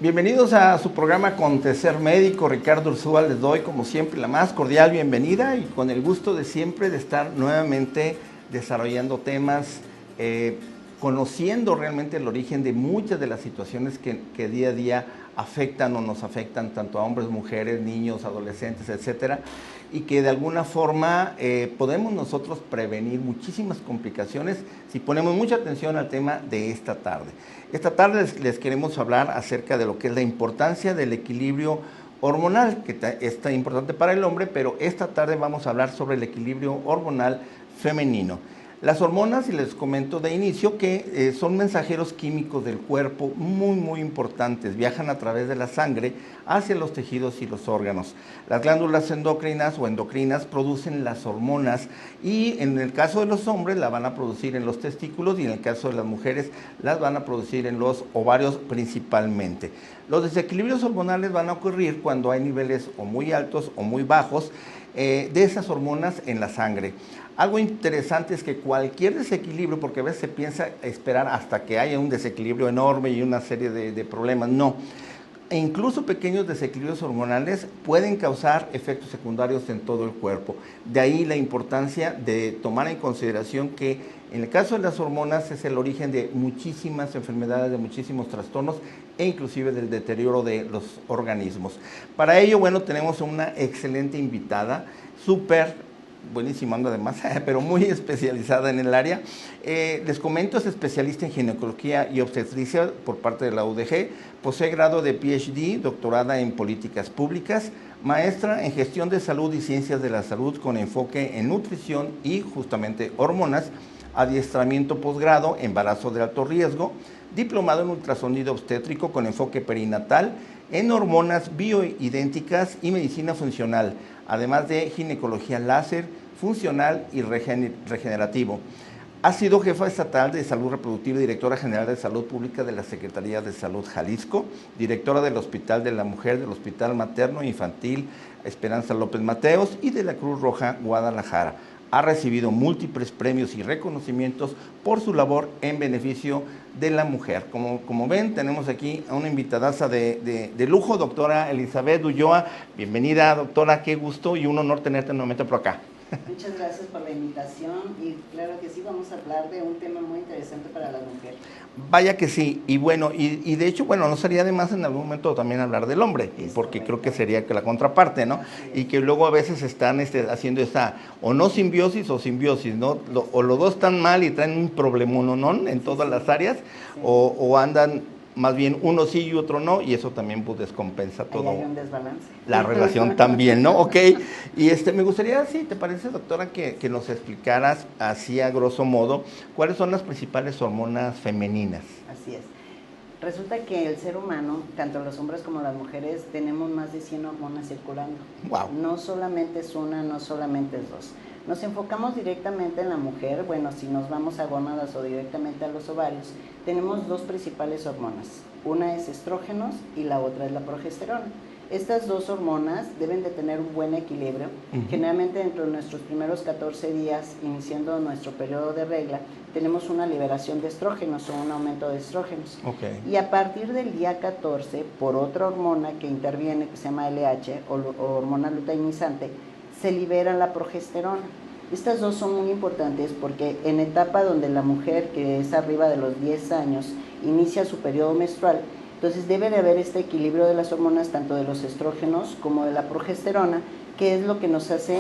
Bienvenidos a su programa Acontecer Médico. Ricardo Urzúa les doy, como siempre, la más cordial bienvenida y con el gusto de siempre de estar nuevamente desarrollando temas, conociendo realmente el origen de muchas de las situaciones que día a día afectan o nos afectan tanto a hombres, mujeres, niños, adolescentes, etcétera, y que de alguna forma podemos nosotros prevenir muchísimas complicaciones si ponemos mucha atención al tema de esta tarde. Esta tarde les queremos hablar acerca de lo que es la importancia del equilibrio hormonal, que es tan importante para el hombre, pero esta tarde vamos a hablar sobre el equilibrio hormonal femenino. Las hormonas, y les comento de inicio, que son mensajeros químicos del cuerpo muy importantes, viajan a través de la sangre hacia los tejidos y los órganos. Las glándulas endocrinas o endocrinas producen las hormonas y en el caso de los hombres la van a producir en los testículos y en el caso de las mujeres las van a producir en los ovarios principalmente. Los desequilibrios hormonales van a ocurrir cuando hay niveles o muy altos o muy bajos de esas hormonas en la sangre. Algo interesante es que cualquier desequilibrio, porque a veces se piensa esperar hasta que haya un desequilibrio enorme y una serie de problemas, no. E incluso pequeños desequilibrios hormonales pueden causar efectos secundarios en todo el cuerpo. De ahí la importancia de tomar en consideración que en el caso de las hormonas es el origen de muchísimas enfermedades, de muchísimos trastornos e inclusive del deterioro de los organismos. Para ello, bueno, tenemos una excelente invitada, buenísima anda además, pero muy especializada en el área. Les comento, es especialista en ginecología y obstetricia por parte de la UDG, posee grado de PhD, doctorada en políticas públicas, maestra en gestión de salud y ciencias de la salud con enfoque en nutrición y justamente hormonas, adiestramiento posgrado, embarazo de alto riesgo, diplomado en ultrasonido obstétrico con enfoque perinatal, en hormonas bioidénticas y medicina funcional, además de ginecología láser, funcional y regenerativo. Ha sido jefa estatal de salud reproductiva y directora general de salud pública de la Secretaría de Salud Jalisco, directora del Hospital de la Mujer, del Hospital Materno e Infantil Esperanza López Mateos y de la Cruz Roja Guadalajara. Ha recibido múltiples premios y reconocimientos por su labor en beneficio de la mujer. Como ven, tenemos aquí a una invitadaza de lujo, doctora Elizabeth Ulloa. Bienvenida, doctora, qué gusto y un honor tenerte nuevamente por acá. Muchas gracias por la invitación y claro que sí, vamos a hablar de un tema muy interesante para la mujer. Vaya que sí, y bueno, y de hecho, bueno, no sería de más en algún momento también hablar del hombre, porque creo que sería que la contraparte, ¿no? Y que luego a veces están haciendo esta, o no simbiosis o simbiosis, ¿no? O los dos están mal y traen un problemón en todas las áreas, o andan más bien uno sí y otro no, y eso también pues descompensa todo. Ahí hay un desbalance. La relación también, ¿no? Ok, y me gustaría, si te parece, doctora, que nos explicaras así a grosso modo, ¿cuáles son las principales hormonas femeninas? Así es. Resulta que el ser humano, tanto los hombres como las mujeres, tenemos más de 100 hormonas circulando. Wow. No solamente es una, no solamente es dos. Nos enfocamos directamente en la mujer, bueno, si nos vamos a gónadas o directamente a los ovarios, tenemos dos principales hormonas. Una es estrógenos y la otra es la progesterona. Estas dos hormonas deben de tener un buen equilibrio. Generalmente dentro de nuestros primeros 14 días, iniciando nuestro periodo de regla, tenemos una liberación de estrógenos o un aumento de estrógenos. Okay. Y a partir del día 14, por otra hormona que interviene, que se llama LH o hormona luteinizante, se libera la progesterona. Estas dos son muy importantes porque en etapa donde la mujer, que es arriba de los 10 años, inicia su periodo menstrual, entonces debe de haber este equilibrio de las hormonas, tanto de los estrógenos como de la progesterona, que es lo que nos hace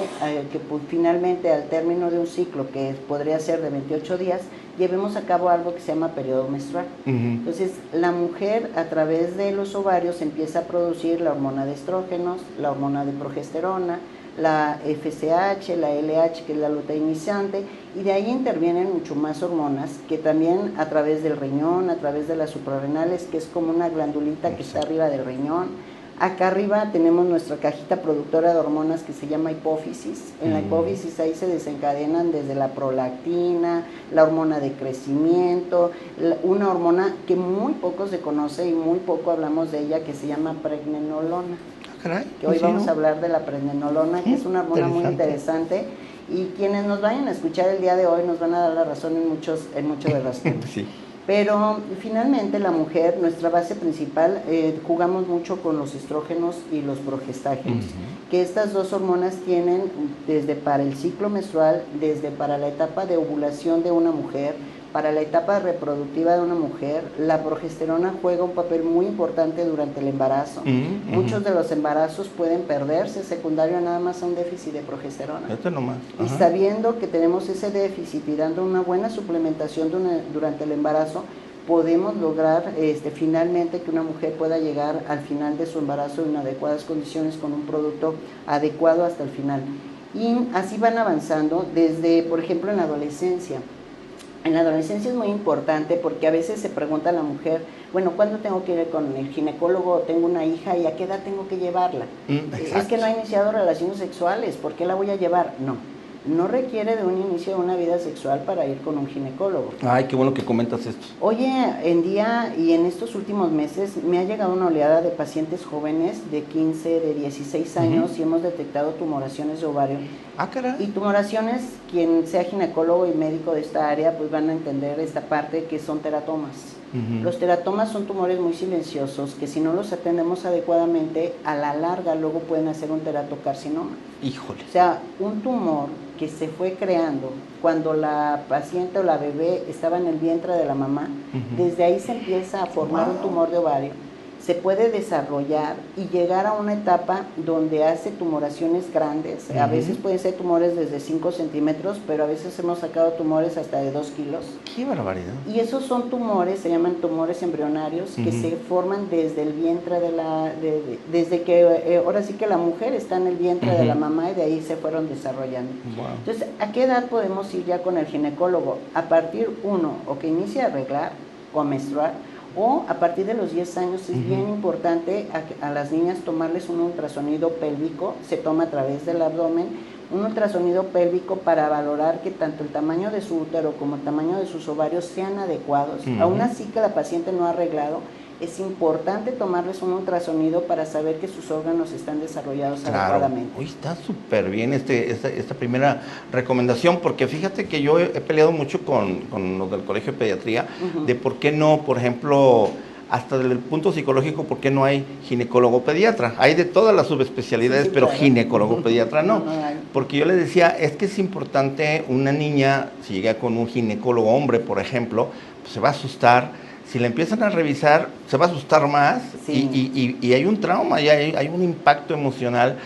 que finalmente al término de un ciclo, que podría ser de 28 días, llevemos a cabo algo que se llama periodo menstrual. Entonces la mujer a través de los ovarios empieza a producir la hormona de estrógenos, la hormona de progesterona, la FSH, la LH, que es la luteinizante, y de ahí intervienen mucho más hormonas que también a través del riñón, a través de las suprarrenales, que es como una glandulita que está arriba del riñón. Acá arriba tenemos nuestra cajita productora de hormonas que se llama hipófisis. En la hipófisis ahí se desencadenan desde la prolactina, la hormona de crecimiento, una hormona que muy poco se conoce y muy poco hablamos de ella, que se llama pregnenolona. Que hoy vamos a hablar de la pregnenolona, que es una hormona muy interesante, y quienes nos vayan a escuchar el día de hoy nos van a dar la razón en muchos de los temas. Sí. Pero finalmente la mujer, nuestra base principal, jugamos mucho con los estrógenos y los progestágenos, que estas dos hormonas tienen desde para el ciclo menstrual, desde para la etapa de ovulación de una mujer, para la etapa reproductiva de una mujer. La progesterona juega un papel muy importante durante el embarazo. Muchos de los embarazos pueden perderse secundario nada más a un déficit de progesterona. Y sabiendo que tenemos ese déficit y dando una buena suplementación durante el embarazo, podemos lograr finalmente que una mujer pueda llegar al final de su embarazo en adecuadas condiciones con un producto adecuado hasta el final. Y así van avanzando desde, por ejemplo, en la adolescencia. En la adolescencia es muy importante porque a veces se pregunta a la mujer, bueno, ¿cuándo tengo que ir con el ginecólogo? Tengo una hija y ¿a qué edad tengo que llevarla? Es que no ha iniciado relaciones sexuales, ¿por qué la voy a llevar? No requiere de un inicio de una vida sexual para ir con un ginecólogo. Ay, qué bueno que comentas esto. Oye, en día y en estos últimos meses me ha llegado una oleada de pacientes jóvenes de 15, de 16 años y hemos detectado tumoraciones de ovario. Ah, caray. Y tumoraciones, quien sea ginecólogo y médico de esta área, pues van a entender esta parte que son teratomas. Los teratomas son tumores muy silenciosos que si no los atendemos adecuadamente, a la larga luego pueden hacer un teratocarcinoma. Híjole. O sea, un tumor que se fue creando cuando la paciente o la bebé estaba en el vientre de la mamá, desde ahí se empieza a formar un tumor de ovario, se puede desarrollar y llegar a una etapa donde hace tumoraciones grandes. A veces pueden ser tumores desde 5 centímetros, pero a veces hemos sacado tumores hasta de 2 kilos. ¡Qué barbaridad! Y esos son tumores, se llaman tumores embrionarios, que se forman desde el vientre desde que, ahora sí que la mujer está en el vientre de la mamá y de ahí se fueron desarrollando. Wow. Entonces, ¿a qué edad podemos ir ya con el ginecólogo? A partir, o que inicie a arreglar o a menstruar, o a partir de los 10 años es bien importante a las niñas tomarles un ultrasonido pélvico, se toma a través del abdomen, un ultrasonido pélvico para valorar que tanto el tamaño de su útero como el tamaño de sus ovarios sean adecuados. Aún así que la paciente no ha arreglado, es importante tomarles un ultrasonido para saber que sus órganos están desarrollados adecuadamente. Uy, está súper bien esta primera recomendación, porque fíjate que yo he peleado mucho con los del Colegio de Pediatría, de por qué no, por ejemplo, hasta desde el punto psicológico, por qué no hay ginecólogo pediatra. Hay de todas las subespecialidades, pero claro, ginecólogo pediatra no. Porque yo les decía, es que es importante una niña, si llega con un ginecólogo hombre, por ejemplo, pues se va a asustar. Si la empiezan a revisar, se va a asustar más y hay un trauma, y hay un impacto emocional,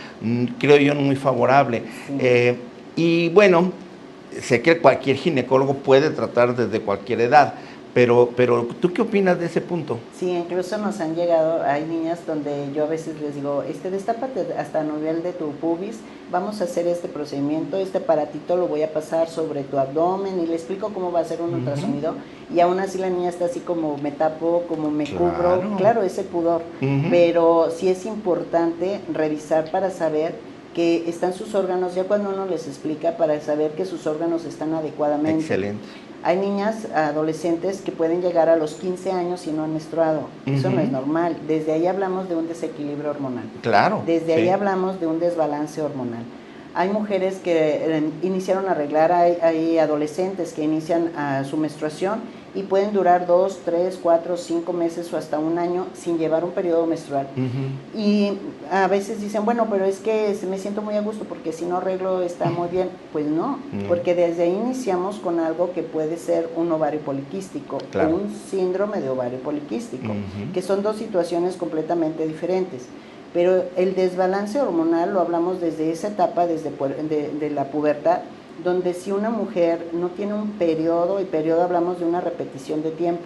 creo yo, muy favorable. Y bueno, sé que cualquier ginecólogo puede tratar desde cualquier edad, pero ¿tú qué opinas de ese punto? Sí, incluso nos han llegado, hay niñas donde yo a veces les digo, destápate hasta el nivel de tu pubis, vamos a hacer este procedimiento, este aparatito lo voy a pasar sobre tu abdomen y le explico cómo va a ser un ultrasonido, y aún así la niña está así como me tapo, como me cubro, claro, es el pudor, pero sí es importante revisar para saber que están sus órganos, ya cuando uno les explica, para saber que sus órganos están adecuadamente. Excelente. Hay niñas, adolescentes que pueden llegar a los 15 años y no han menstruado. Eso no es normal. Desde ahí hablamos de un desequilibrio hormonal. Claro. Desde ahí hablamos de un desbalance hormonal. Hay mujeres que iniciaron a arreglar, hay adolescentes que inician su menstruación y pueden durar 2, 3, 4, 5 meses o hasta un año sin llevar un periodo menstrual. Y a veces dicen, bueno, pero es que me siento muy a gusto porque si no arreglo está muy bien. Pues no, porque desde ahí iniciamos con algo que puede ser un ovario poliquístico o un síndrome de ovario poliquístico, que son dos situaciones completamente diferentes. Pero el desbalance hormonal lo hablamos desde esa etapa, desde de la pubertad, donde si una mujer no tiene un periodo, y periodo hablamos de una repetición de tiempo.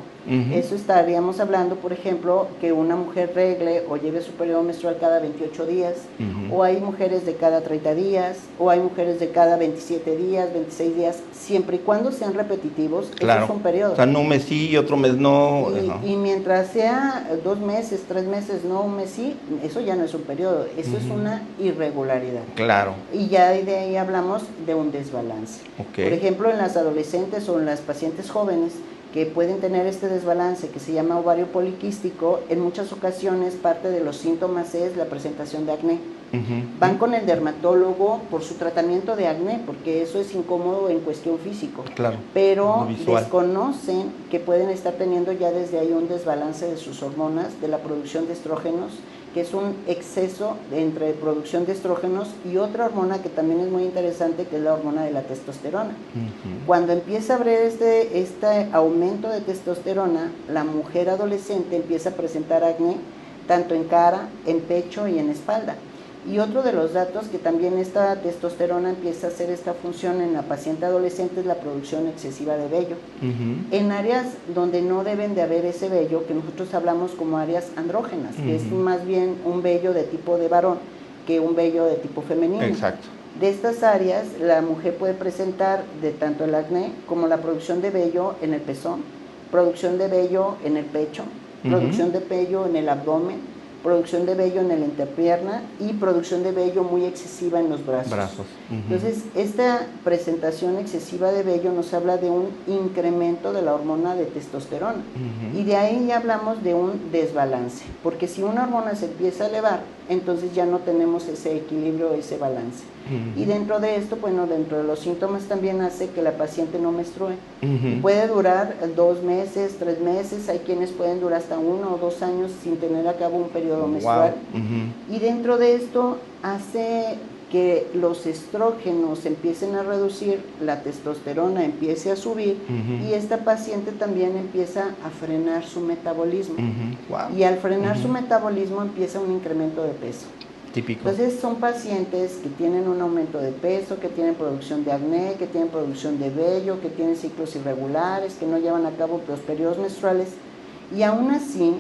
Eso estaríamos hablando, por ejemplo, que una mujer regle o lleve su periodo menstrual cada 28 días, o hay mujeres de cada 30 días, o hay mujeres de cada 27 días, 26 días, siempre y cuando sean repetitivos, eso es un periodo. O sea, no un mes sí y otro mes no. Y mientras sea 2 meses, 3 meses, no un mes sí, eso ya no es un periodo, eso es una irregularidad. Claro. Y ya de ahí hablamos de un desbalance. Por ejemplo, en las adolescentes o en las pacientes jóvenes que pueden tener este desbalance que se llama ovario poliquístico, en muchas ocasiones parte de los síntomas es la presentación de acné. Van con el dermatólogo por su tratamiento de acné, porque eso es incómodo en cuestión físico. Claro, pero desconocen que pueden estar teniendo ya desde ahí un desbalance de sus hormonas, de la producción de estrógenos, que es un exceso entre producción de estrógenos y otra hormona que también es muy interesante, que es la hormona de la testosterona. Cuando empieza a haber este aumento de testosterona, la mujer adolescente empieza a presentar acné, tanto en cara, en pecho y en espalda. Y otro de los datos que también esta testosterona empieza a hacer esta función en la paciente adolescente es la producción excesiva de vello. En áreas donde no deben de haber ese vello, que nosotros hablamos como áreas andrógenas, que es más bien un vello de tipo de varón que un vello de tipo femenino. Exacto. De estas áreas, la mujer puede presentar de tanto el acné como la producción de vello en el pezón, producción de vello en el pecho, producción de vello en el abdomen, producción de vello en la entrepierna y producción de vello muy excesiva en los brazos. Entonces, esta presentación excesiva de vello nos habla de un incremento de la hormona de testosterona. Y de ahí ya hablamos de un desbalance, porque si una hormona se empieza a elevar, entonces ya no tenemos ese equilibrio, ese balance. Y dentro de esto, bueno, dentro de los síntomas también hace que la paciente no menstrue. Puede durar 2 meses, 3 meses, hay quienes pueden durar hasta 1 o 2 años sin tener a cabo un periodo menstrual. Y dentro de esto hace que los estrógenos empiecen a reducir, la testosterona empiece a subir y esta paciente también empieza a frenar su metabolismo. Y al frenar su metabolismo empieza un incremento de peso. Típico. Entonces son pacientes que tienen un aumento de peso, que tienen producción de acné, que tienen producción de vello, que tienen ciclos irregulares, que no llevan a cabo los periodos menstruales, y aún así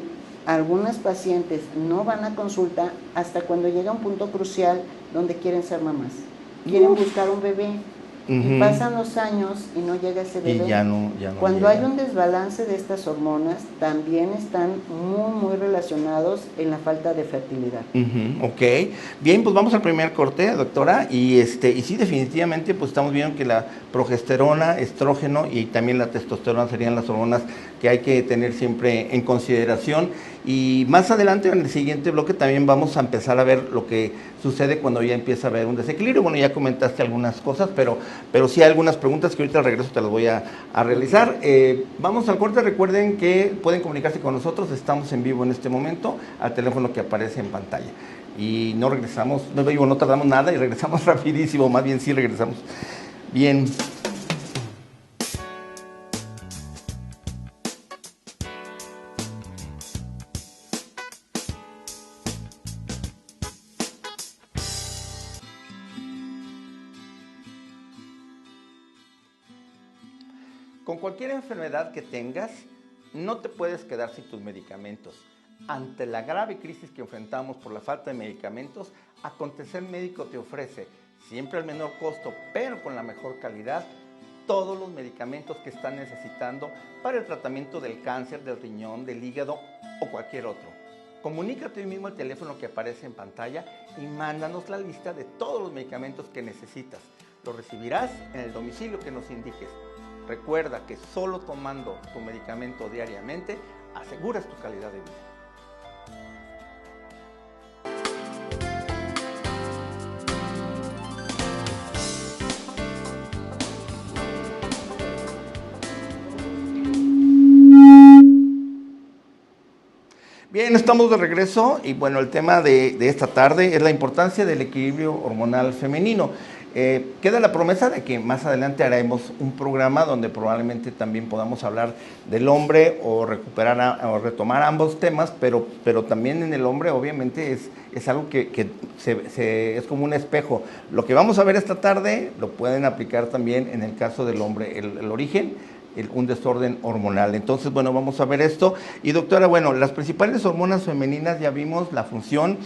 algunas pacientes no van a consulta hasta cuando llega un punto crucial donde quieren ser mamás, quieren buscar un bebé. Y pasan los años y no llega ese bebé. Y ya no Cuando llega. hay un desbalance de estas hormonas, también están muy relacionados en la falta de fertilidad. Ok, bien, pues vamos al primer corte, doctora, y sí, definitivamente, pues estamos viendo que la progesterona, estrógeno y también la testosterona serían las hormonas que hay que tener siempre en consideración. Y más adelante, en el siguiente bloque, también vamos a empezar a ver lo que sucede cuando ya empieza a haber un desequilibrio. Bueno, ya comentaste algunas cosas, pero sí hay algunas preguntas que ahorita al regreso te las voy a realizar. Vamos al corte. Recuerden que pueden comunicarse con nosotros. Estamos en vivo en este momento al teléfono que aparece en pantalla. Y no regresamos, no tardamos nada y regresamos rapidísimo. Más bien sí regresamos. Bien. Con cualquier enfermedad que tengas, no te puedes quedar sin tus medicamentos. Ante la grave crisis que enfrentamos por la falta de medicamentos, Acontecer Médico te ofrece, siempre al menor costo, pero con la mejor calidad, todos los medicamentos que están necesitando para el tratamiento del cáncer, del riñón, del hígado o cualquier otro. Comunícate hoy mismo al teléfono que aparece en pantalla y mándanos la lista de todos los medicamentos que necesitas. Los recibirás en el domicilio que nos indiques. Recuerda que solo tomando tu medicamento diariamente aseguras tu calidad de vida. Bien, estamos de regreso y bueno, el tema de esta tarde es la importancia del equilibrio hormonal femenino. Queda la promesa de que más adelante haremos un programa donde probablemente también podamos hablar del hombre o retomar ambos temas, pero también en el hombre obviamente es algo que es como un espejo. Lo que vamos a ver esta tarde lo pueden aplicar también en el caso del hombre, el origen, un desorden hormonal. Entonces, bueno, vamos a ver esto. Y doctora, bueno, las principales hormonas femeninas ya vimos la función.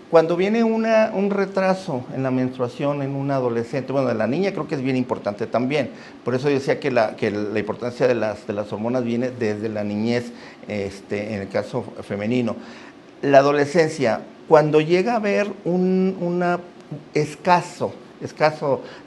Cuando viene un retraso en la menstruación en un adolescente, bueno, de la niña creo que es bien importante también. Por eso yo decía que la importancia de las hormonas viene desde la niñez, en el caso femenino. La adolescencia, cuando llega a haber un escaso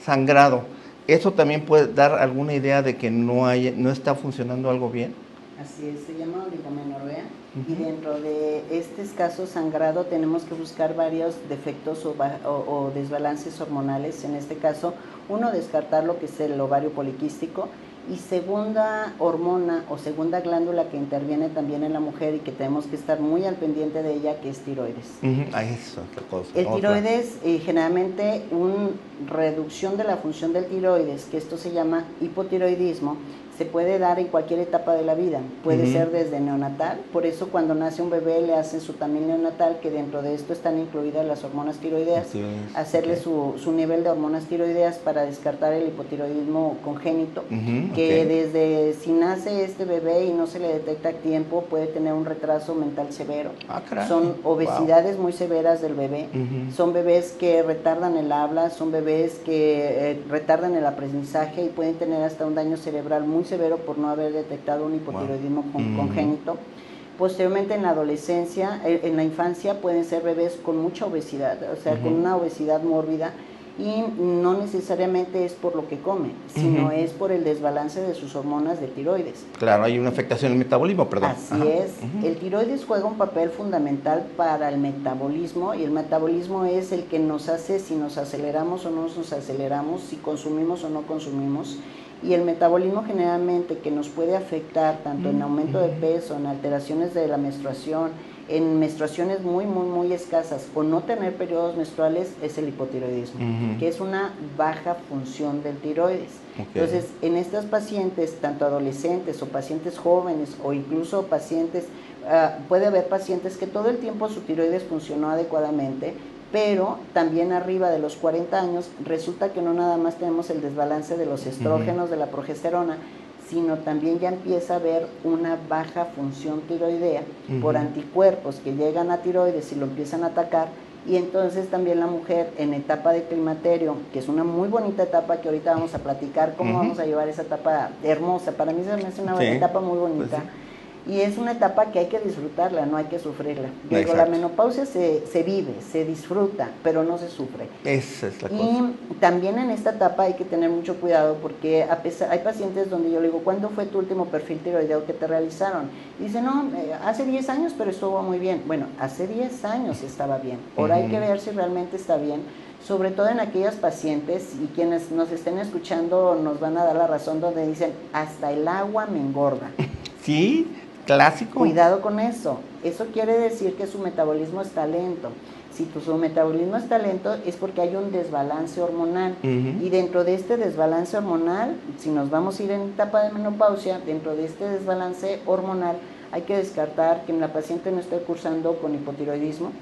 sangrado, ¿Eso también puede dar alguna idea de que no está funcionando algo bien? Así es, se llama oligomenorrea y dentro de este escaso sangrado tenemos que buscar varios defectos o desbalances hormonales. En este caso, uno, descartar lo que es el ovario poliquístico, y segunda hormona o segunda glándula que interviene también en la mujer y que tenemos que estar muy al pendiente de ella, que es tiroides. Eso es la cosa. El tiroides, generalmente una reducción de la función del tiroides, que esto se llama hipotiroidismo, se puede dar en cualquier etapa de la vida. Puede ser desde neonatal, por eso cuando nace un bebé le hacen su tamil neonatal, que dentro de esto están incluidas las hormonas tiroideas, hacerle su nivel de hormonas tiroideas para descartar el hipotiroidismo congénito, que desde si nace este bebé y no se le detecta a tiempo, puede tener un retraso mental severo. Son obesidades muy severas del bebé, son bebés que retardan el habla, son bebés que retardan el aprendizaje y pueden tener hasta un daño cerebral muy severo por no haber detectado un hipotiroidismo congénito. Posteriormente, en la adolescencia, en la infancia, pueden ser bebés con mucha obesidad, o sea, con una obesidad mórbida, y no necesariamente es por lo que come, sino es por el desbalance de sus hormonas de tiroides. Claro, hay una afectación en el metabolismo, perdón. Así es. El tiroides juega un papel fundamental para el metabolismo, y el metabolismo es el que nos hace si nos aceleramos o no nos aceleramos, si consumimos o no consumimos. Y el metabolismo generalmente que nos puede afectar tanto en aumento de peso, en alteraciones de la menstruación, en menstruaciones muy escasas o no tener periodos menstruales, es el hipotiroidismo, que es una baja función del tiroides. Entonces, en estas pacientes, tanto adolescentes o pacientes jóvenes o incluso pacientes, puede haber pacientes que todo el tiempo su tiroides funcionó adecuadamente, pero también arriba de los 40 años resulta que no nada más tenemos el desbalance de los estrógenos, de la progesterona, sino también ya empieza a haber una baja función tiroidea por anticuerpos que llegan a tiroides y lo empiezan a atacar. Y entonces también la mujer en etapa de climaterio, que es una muy bonita etapa que ahorita vamos a platicar cómo vamos a llevar esa etapa hermosa. Para mí se me hace una etapa muy bonita. Pues y es una etapa que hay que disfrutarla, no hay que sufrirla. Digo, la menopausia se vive, se disfruta, pero no se sufre. Esa es la cosa. Y también en esta etapa hay que tener mucho cuidado, porque hay pacientes donde yo le digo, ¿cuándo fue tu último perfil tiroideo que te realizaron? Y dice, no, hace 10 años, pero estuvo muy bien. Bueno, hace 10 años estaba bien. Ahora hay que ver si realmente está bien, sobre todo en aquellas pacientes, y quienes nos estén escuchando nos van a dar la razón, donde dicen, hasta el agua me engorda. Sí, clásico. Cuidado con eso. Eso quiere decir que su metabolismo está lento. Si su metabolismo está lento es porque hay un desbalance hormonal. Y dentro de este desbalance hormonal, si nos vamos a ir en etapa de menopausia, dentro de este desbalance hormonal hay que descartar que la paciente no esté cursando con hipotiroidismo.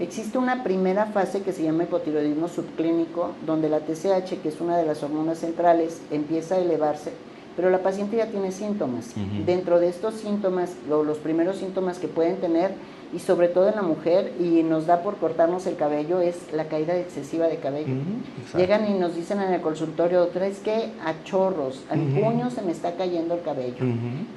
Existe una primera fase que se llama hipotiroidismo subclínico, donde la TSH, que es una de las hormonas centrales, empieza a elevarse, pero la paciente ya tiene síntomas. Dentro de estos síntomas, los primeros síntomas que pueden tener, y sobre todo en la mujer, y nos da por cortarnos el cabello, es la caída excesiva de cabello. Llegan y nos dicen en el consultorio, doctora, es que a chorros, al puño se me está cayendo el cabello.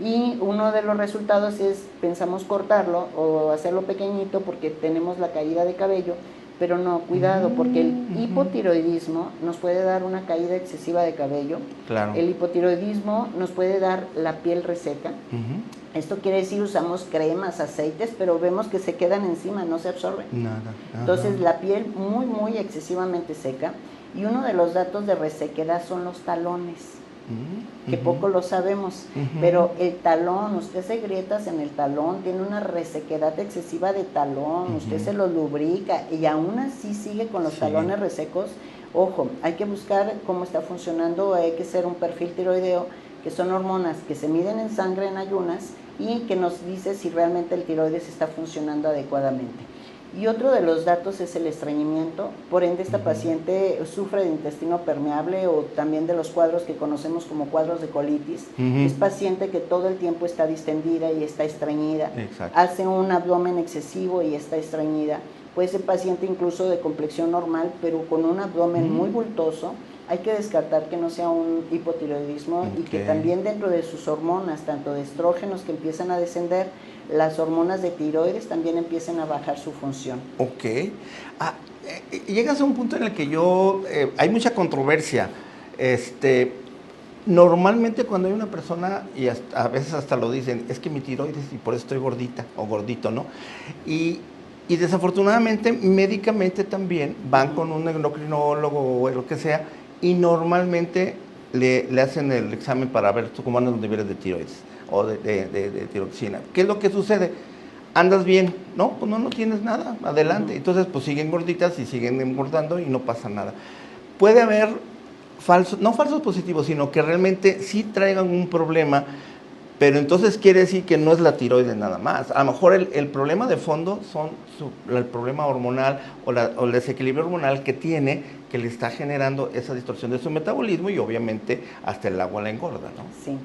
Y uno de los resultados es, pensamos cortarlo o hacerlo pequeñito porque tenemos la caída de cabello, pero no, cuidado, porque el hipotiroidismo nos puede dar una caída excesiva de cabello. El hipotiroidismo nos puede dar la piel reseca. Esto quiere decir, usamos cremas, aceites, pero vemos que se quedan encima, no se absorben. Entonces, la piel muy excesivamente seca. Y uno de los datos de resequedad son los talones, que poco lo sabemos, pero el talón, usted hace grietas en el talón, tiene una resequedad excesiva de talón, usted se lo lubrica y aún así sigue con los talones resecos. Ojo, hay que buscar cómo está funcionando, hay que hacer un perfil tiroideo, que son hormonas que se miden en sangre en ayunas y que nos dice si realmente el tiroides está funcionando adecuadamente. Y otro de los datos es el estreñimiento. Por ende, esta paciente sufre de intestino permeable o también de los cuadros que conocemos como cuadros de colitis. Es paciente que todo el tiempo está distendida y está estreñida. Hace un abdomen excesivo y está estreñida. Puede ser paciente incluso de complexión normal, pero con un abdomen muy bultoso. Hay que descartar que no sea un hipotiroidismo y que también dentro de sus hormonas, tanto de estrógenos que empiezan a descender, las hormonas de tiroides también empiezan a bajar su función. Llegas a un punto en el que hay mucha controversia. Normalmente cuando hay una persona, y a veces hasta lo dicen, es que mi tiroides y por eso estoy gordita o gordito, ¿no? Y desafortunadamente, médicamente también van con un endocrinólogo o lo que sea, y normalmente le hacen el examen para ver cómo andan los niveles de tiroides o de tiroxina. ¿Qué es lo que sucede? Andas bien, ¿no? Pues no tienes nada, adelante. Entonces, pues siguen gorditas y siguen engordando y no pasa nada. Puede haber no falsos positivos, sino que realmente sí traigan un problema, pero entonces quiere decir que no es la tiroides nada más. A lo mejor el problema de fondo son el problema hormonal o el desequilibrio hormonal que tiene, que le está generando esa distorsión de su metabolismo y obviamente hasta el agua la engorda, ¿no? Sí.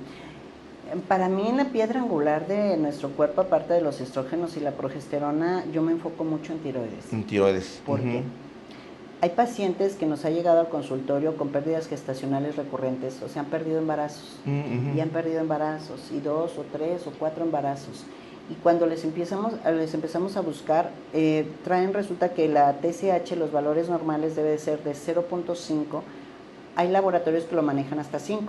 Para mí, la piedra angular de nuestro cuerpo, aparte de los estrógenos y la progesterona, yo me enfoco mucho en tiroides. En tiroides. ¿Por qué? Hay pacientes que nos han llegado al consultorio con pérdidas gestacionales recurrentes, o sea, han perdido embarazos, y han perdido embarazos, y 2 o 3 o 4 embarazos. Y cuando les empezamos a buscar, resulta que la TSH, los valores normales debe de ser de 0.5, hay laboratorios que lo manejan hasta 5.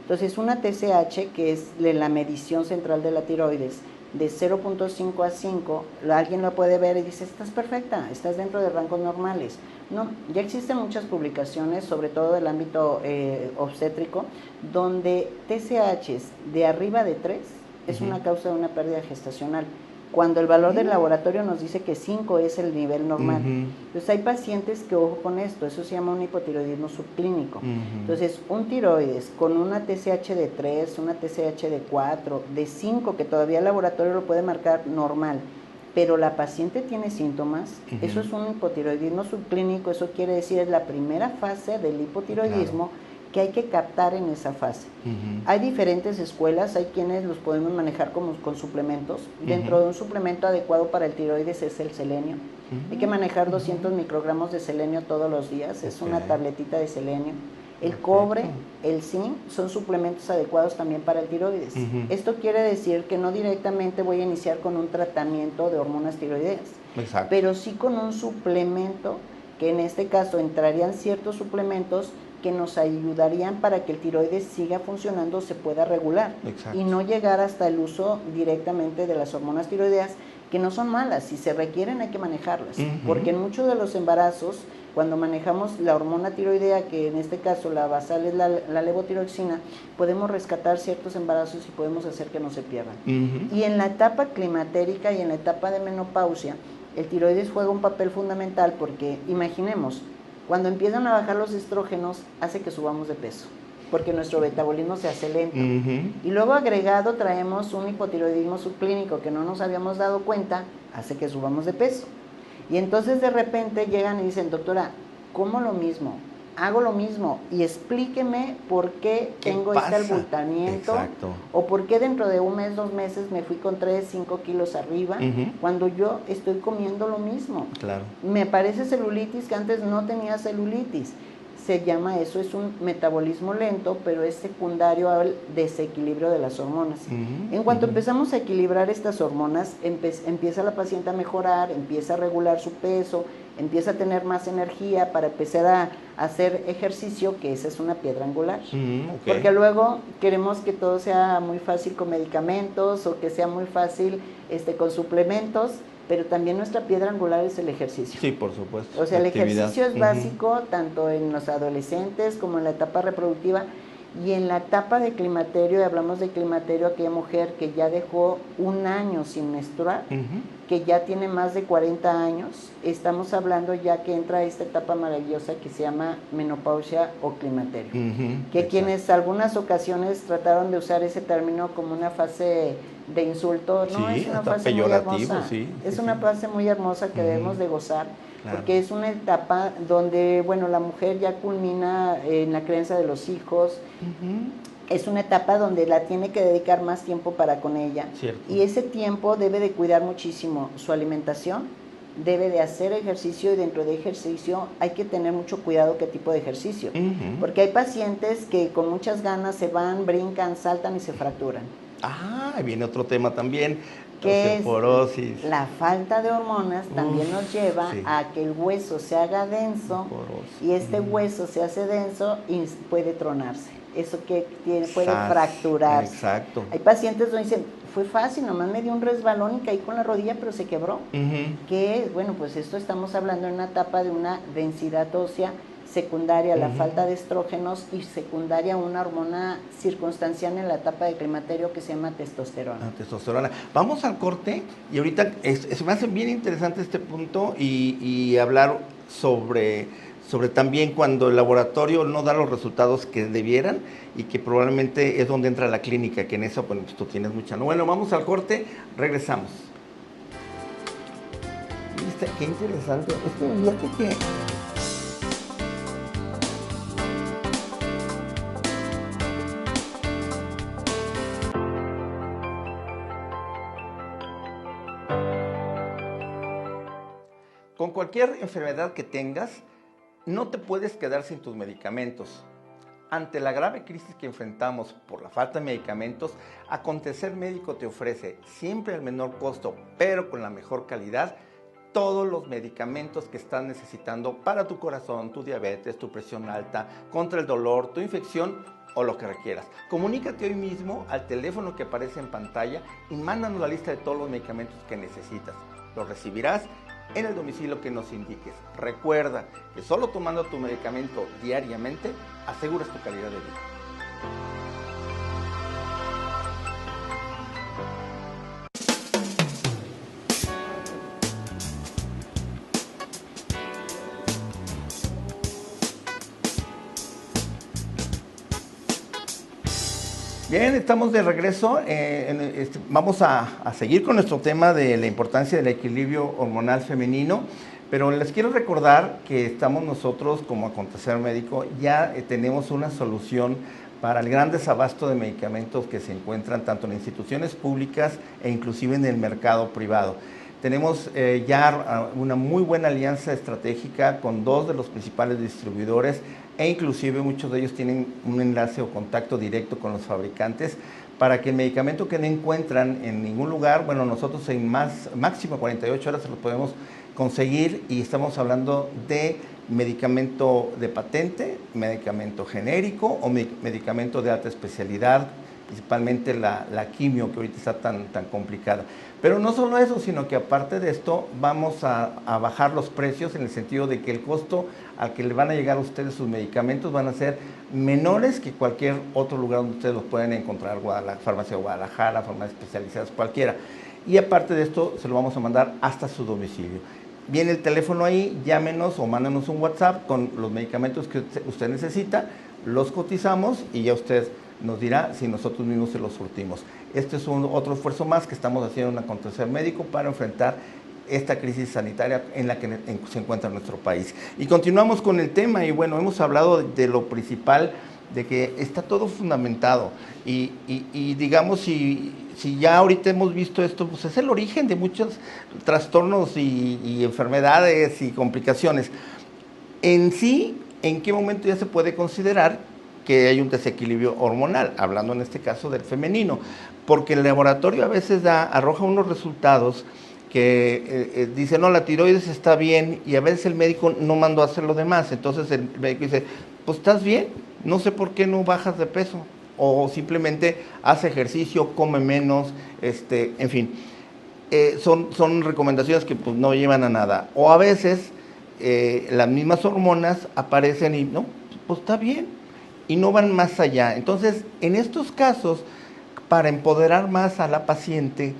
Entonces, una TSH, que es la medición central de la tiroides, de 0.5 a 5, alguien lo puede ver y dice, estás perfecta, estás dentro de rangos normales. No, ya existen muchas publicaciones, sobre todo del ámbito obstétrico, donde TSHs de arriba de 3 es una causa de una pérdida gestacional, cuando el valor del laboratorio nos dice que 5 es el nivel normal. Entonces hay pacientes que, ojo con esto, eso se llama un hipotiroidismo subclínico. Entonces, un tiroides con una TSH de 3, una TSH de 4, de 5, que todavía el laboratorio lo puede marcar normal, pero la paciente tiene síntomas, eso es un hipotiroidismo subclínico, eso quiere decir es la primera fase del hipotiroidismo, que hay que captar en esa fase. Hay diferentes escuelas, hay quienes los podemos manejar con suplementos. Dentro de un suplemento adecuado para el tiroides es el selenio. Hay que manejar 200 microgramos de selenio todos los días, es una tabletita de selenio. El cobre, el zinc, son suplementos adecuados también para el tiroides. Esto quiere decir que no directamente voy a iniciar con un tratamiento de hormonas tiroideas, pero sí con un suplemento, que en este caso entrarían ciertos suplementos que nos ayudarían para que el tiroides siga funcionando, se pueda regular. Y no llegar hasta el uso directamente de las hormonas tiroideas, que no son malas, si se requieren hay que manejarlas, porque en muchos de los embarazos, cuando manejamos la hormona tiroidea, que en este caso la basal es la levotiroxina, podemos rescatar ciertos embarazos y podemos hacer que no se pierdan. Y en la etapa climatérica y en la etapa de menopausia, el tiroides juega un papel fundamental, porque imaginemos, cuando empiezan a bajar los estrógenos, hace que subamos de peso, porque nuestro metabolismo se hace lento. Y luego agregado traemos un hipotiroidismo subclínico que no nos habíamos dado cuenta, hace que subamos de peso. Y entonces de repente llegan y dicen, doctora, ¿cómo lo mismo? Hago lo mismo y explíqueme por qué tengo este abultamiento, o por qué dentro de un mes, 2 meses me fui con 3, 5 kilos arriba, cuando yo estoy comiendo lo mismo. Me parece celulitis que antes no tenía celulitis. Se llama eso, es un metabolismo lento, pero es secundario al desequilibrio de las hormonas. En cuanto empezamos a equilibrar estas hormonas, empieza la paciente a mejorar, empieza a regular su peso, empieza a tener más energía para empezar a hacer ejercicio, que esa es una piedra angular. Porque luego queremos que todo sea muy fácil con medicamentos, o que sea muy fácil con suplementos, pero también nuestra piedra angular es el ejercicio. Sí, por supuesto. O sea, el ejercicio es básico tanto en los adolescentes como en la etapa reproductiva, y en la etapa de climaterio, y hablamos de climaterio, aquella mujer que ya dejó 1 año sin menstruar, que ya tiene más de 40 años, estamos hablando ya que entra esta etapa maravillosa que se llama menopausia o climaterio. Que quienes algunas ocasiones trataron de usar ese término como una fase de insulto, no, es una fase muy hermosa, es una fase muy hermosa que debemos de gozar, porque es una etapa donde, bueno, la mujer ya culmina en la crianza de los hijos, es una etapa donde la tiene que dedicar más tiempo para con ella, y ese tiempo debe de cuidar muchísimo su alimentación, debe de hacer ejercicio, y dentro de ejercicio hay que tener mucho cuidado qué tipo de ejercicio, porque hay pacientes que con muchas ganas se van, brincan, saltan y se fracturan. Viene otro tema también, Que es osteoporosis. la falta de hormonas también nos lleva sí. a que el hueso se haga denso, Osteoporosis. y este hueso se hace denso y puede tronarse. Eso que puede Sas, fracturarse. exacto. Hay pacientes donde dicen, fue fácil, nomás me dio un resbalón y caí con la rodilla, pero se quebró. Que bueno, pues esto estamos hablando en una etapa de una densidad ósea secundaria a la falta de estrógenos y secundaria a una hormona circunstancial en la etapa de climaterio que se llama testosterona. Testosterona. Vamos al corte y ahorita se me hace bien interesante este punto y hablar sobre también cuando el laboratorio no da los resultados que debieran y que probablemente es donde entra la clínica, que en eso pues tú tienes mucha. Bueno, vamos al corte, regresamos. ¿Viste? Qué interesante. Es que fíjate que con cualquier enfermedad que tengas, no te puedes quedar sin tus medicamentos. Ante la grave crisis que enfrentamos por la falta de medicamentos, Acontecer Médico te ofrece, siempre al menor costo, pero con la mejor calidad, todos los medicamentos que estás necesitando para tu corazón, tu diabetes, tu presión alta, contra el dolor, tu infección o lo que requieras. Comunícate hoy mismo al teléfono que aparece en pantalla y mándanos la lista de todos los medicamentos que necesitas. Los recibirás en el domicilio que nos indiques. Recuerda que solo tomando tu medicamento diariamente aseguras tu calidad de vida. Bien, estamos de regreso. Vamos a seguir con nuestro tema de la importancia del equilibrio hormonal femenino, pero les quiero recordar que estamos nosotros como Acontecer Médico, ya tenemos una solución para el gran desabasto de medicamentos que se encuentran tanto en instituciones públicas e inclusive en el mercado privado. Tenemos ya una muy buena alianza estratégica con 2 de los principales distribuidores e inclusive muchos de ellos tienen un enlace o contacto directo con los fabricantes para que el medicamento que no encuentran en ningún lugar, bueno, nosotros en máximo 48 horas se lo podemos conseguir, y estamos hablando de medicamento de patente, medicamento genérico o medicamento de alta especialidad, principalmente la quimio, que ahorita está tan complicada. Pero no solo eso, sino que aparte de esto vamos a bajar los precios en el sentido de que el costo al que le van a llegar a ustedes sus medicamentos van a ser menores que cualquier otro lugar donde ustedes los pueden encontrar, farmacia de Guadalajara, farmacias especializadas, cualquiera. Y aparte de esto, se lo vamos a mandar hasta su domicilio. Viene el teléfono ahí, llámenos o mándanos un WhatsApp con los medicamentos que usted necesita, los cotizamos y ya usted nos dirá si nosotros mismos se los surtimos. Este es otro esfuerzo más que estamos haciendo en Acontecer Médico para enfrentar esta crisis sanitaria en la que se encuentra nuestro país. Y continuamos con el tema, y bueno, hemos hablado de lo principal, de que está todo fundamentado, y digamos, si ya ahorita hemos visto esto, pues es el origen de muchos trastornos y enfermedades y complicaciones. En sí, ¿en qué momento ya se puede considerar que hay un desequilibrio hormonal? Hablando en este caso del femenino, porque el laboratorio a veces arroja unos resultados que dice, no, la tiroides está bien, y a veces el médico no mandó a hacer lo demás. Entonces el médico dice, pues estás bien, no sé por qué no bajas de peso, o simplemente haz ejercicio, come menos, en fin, son recomendaciones que pues no llevan a nada. O a veces las mismas hormonas aparecen y no, pues está bien, y no van más allá. Entonces, en estos casos, para empoderar más a la paciente,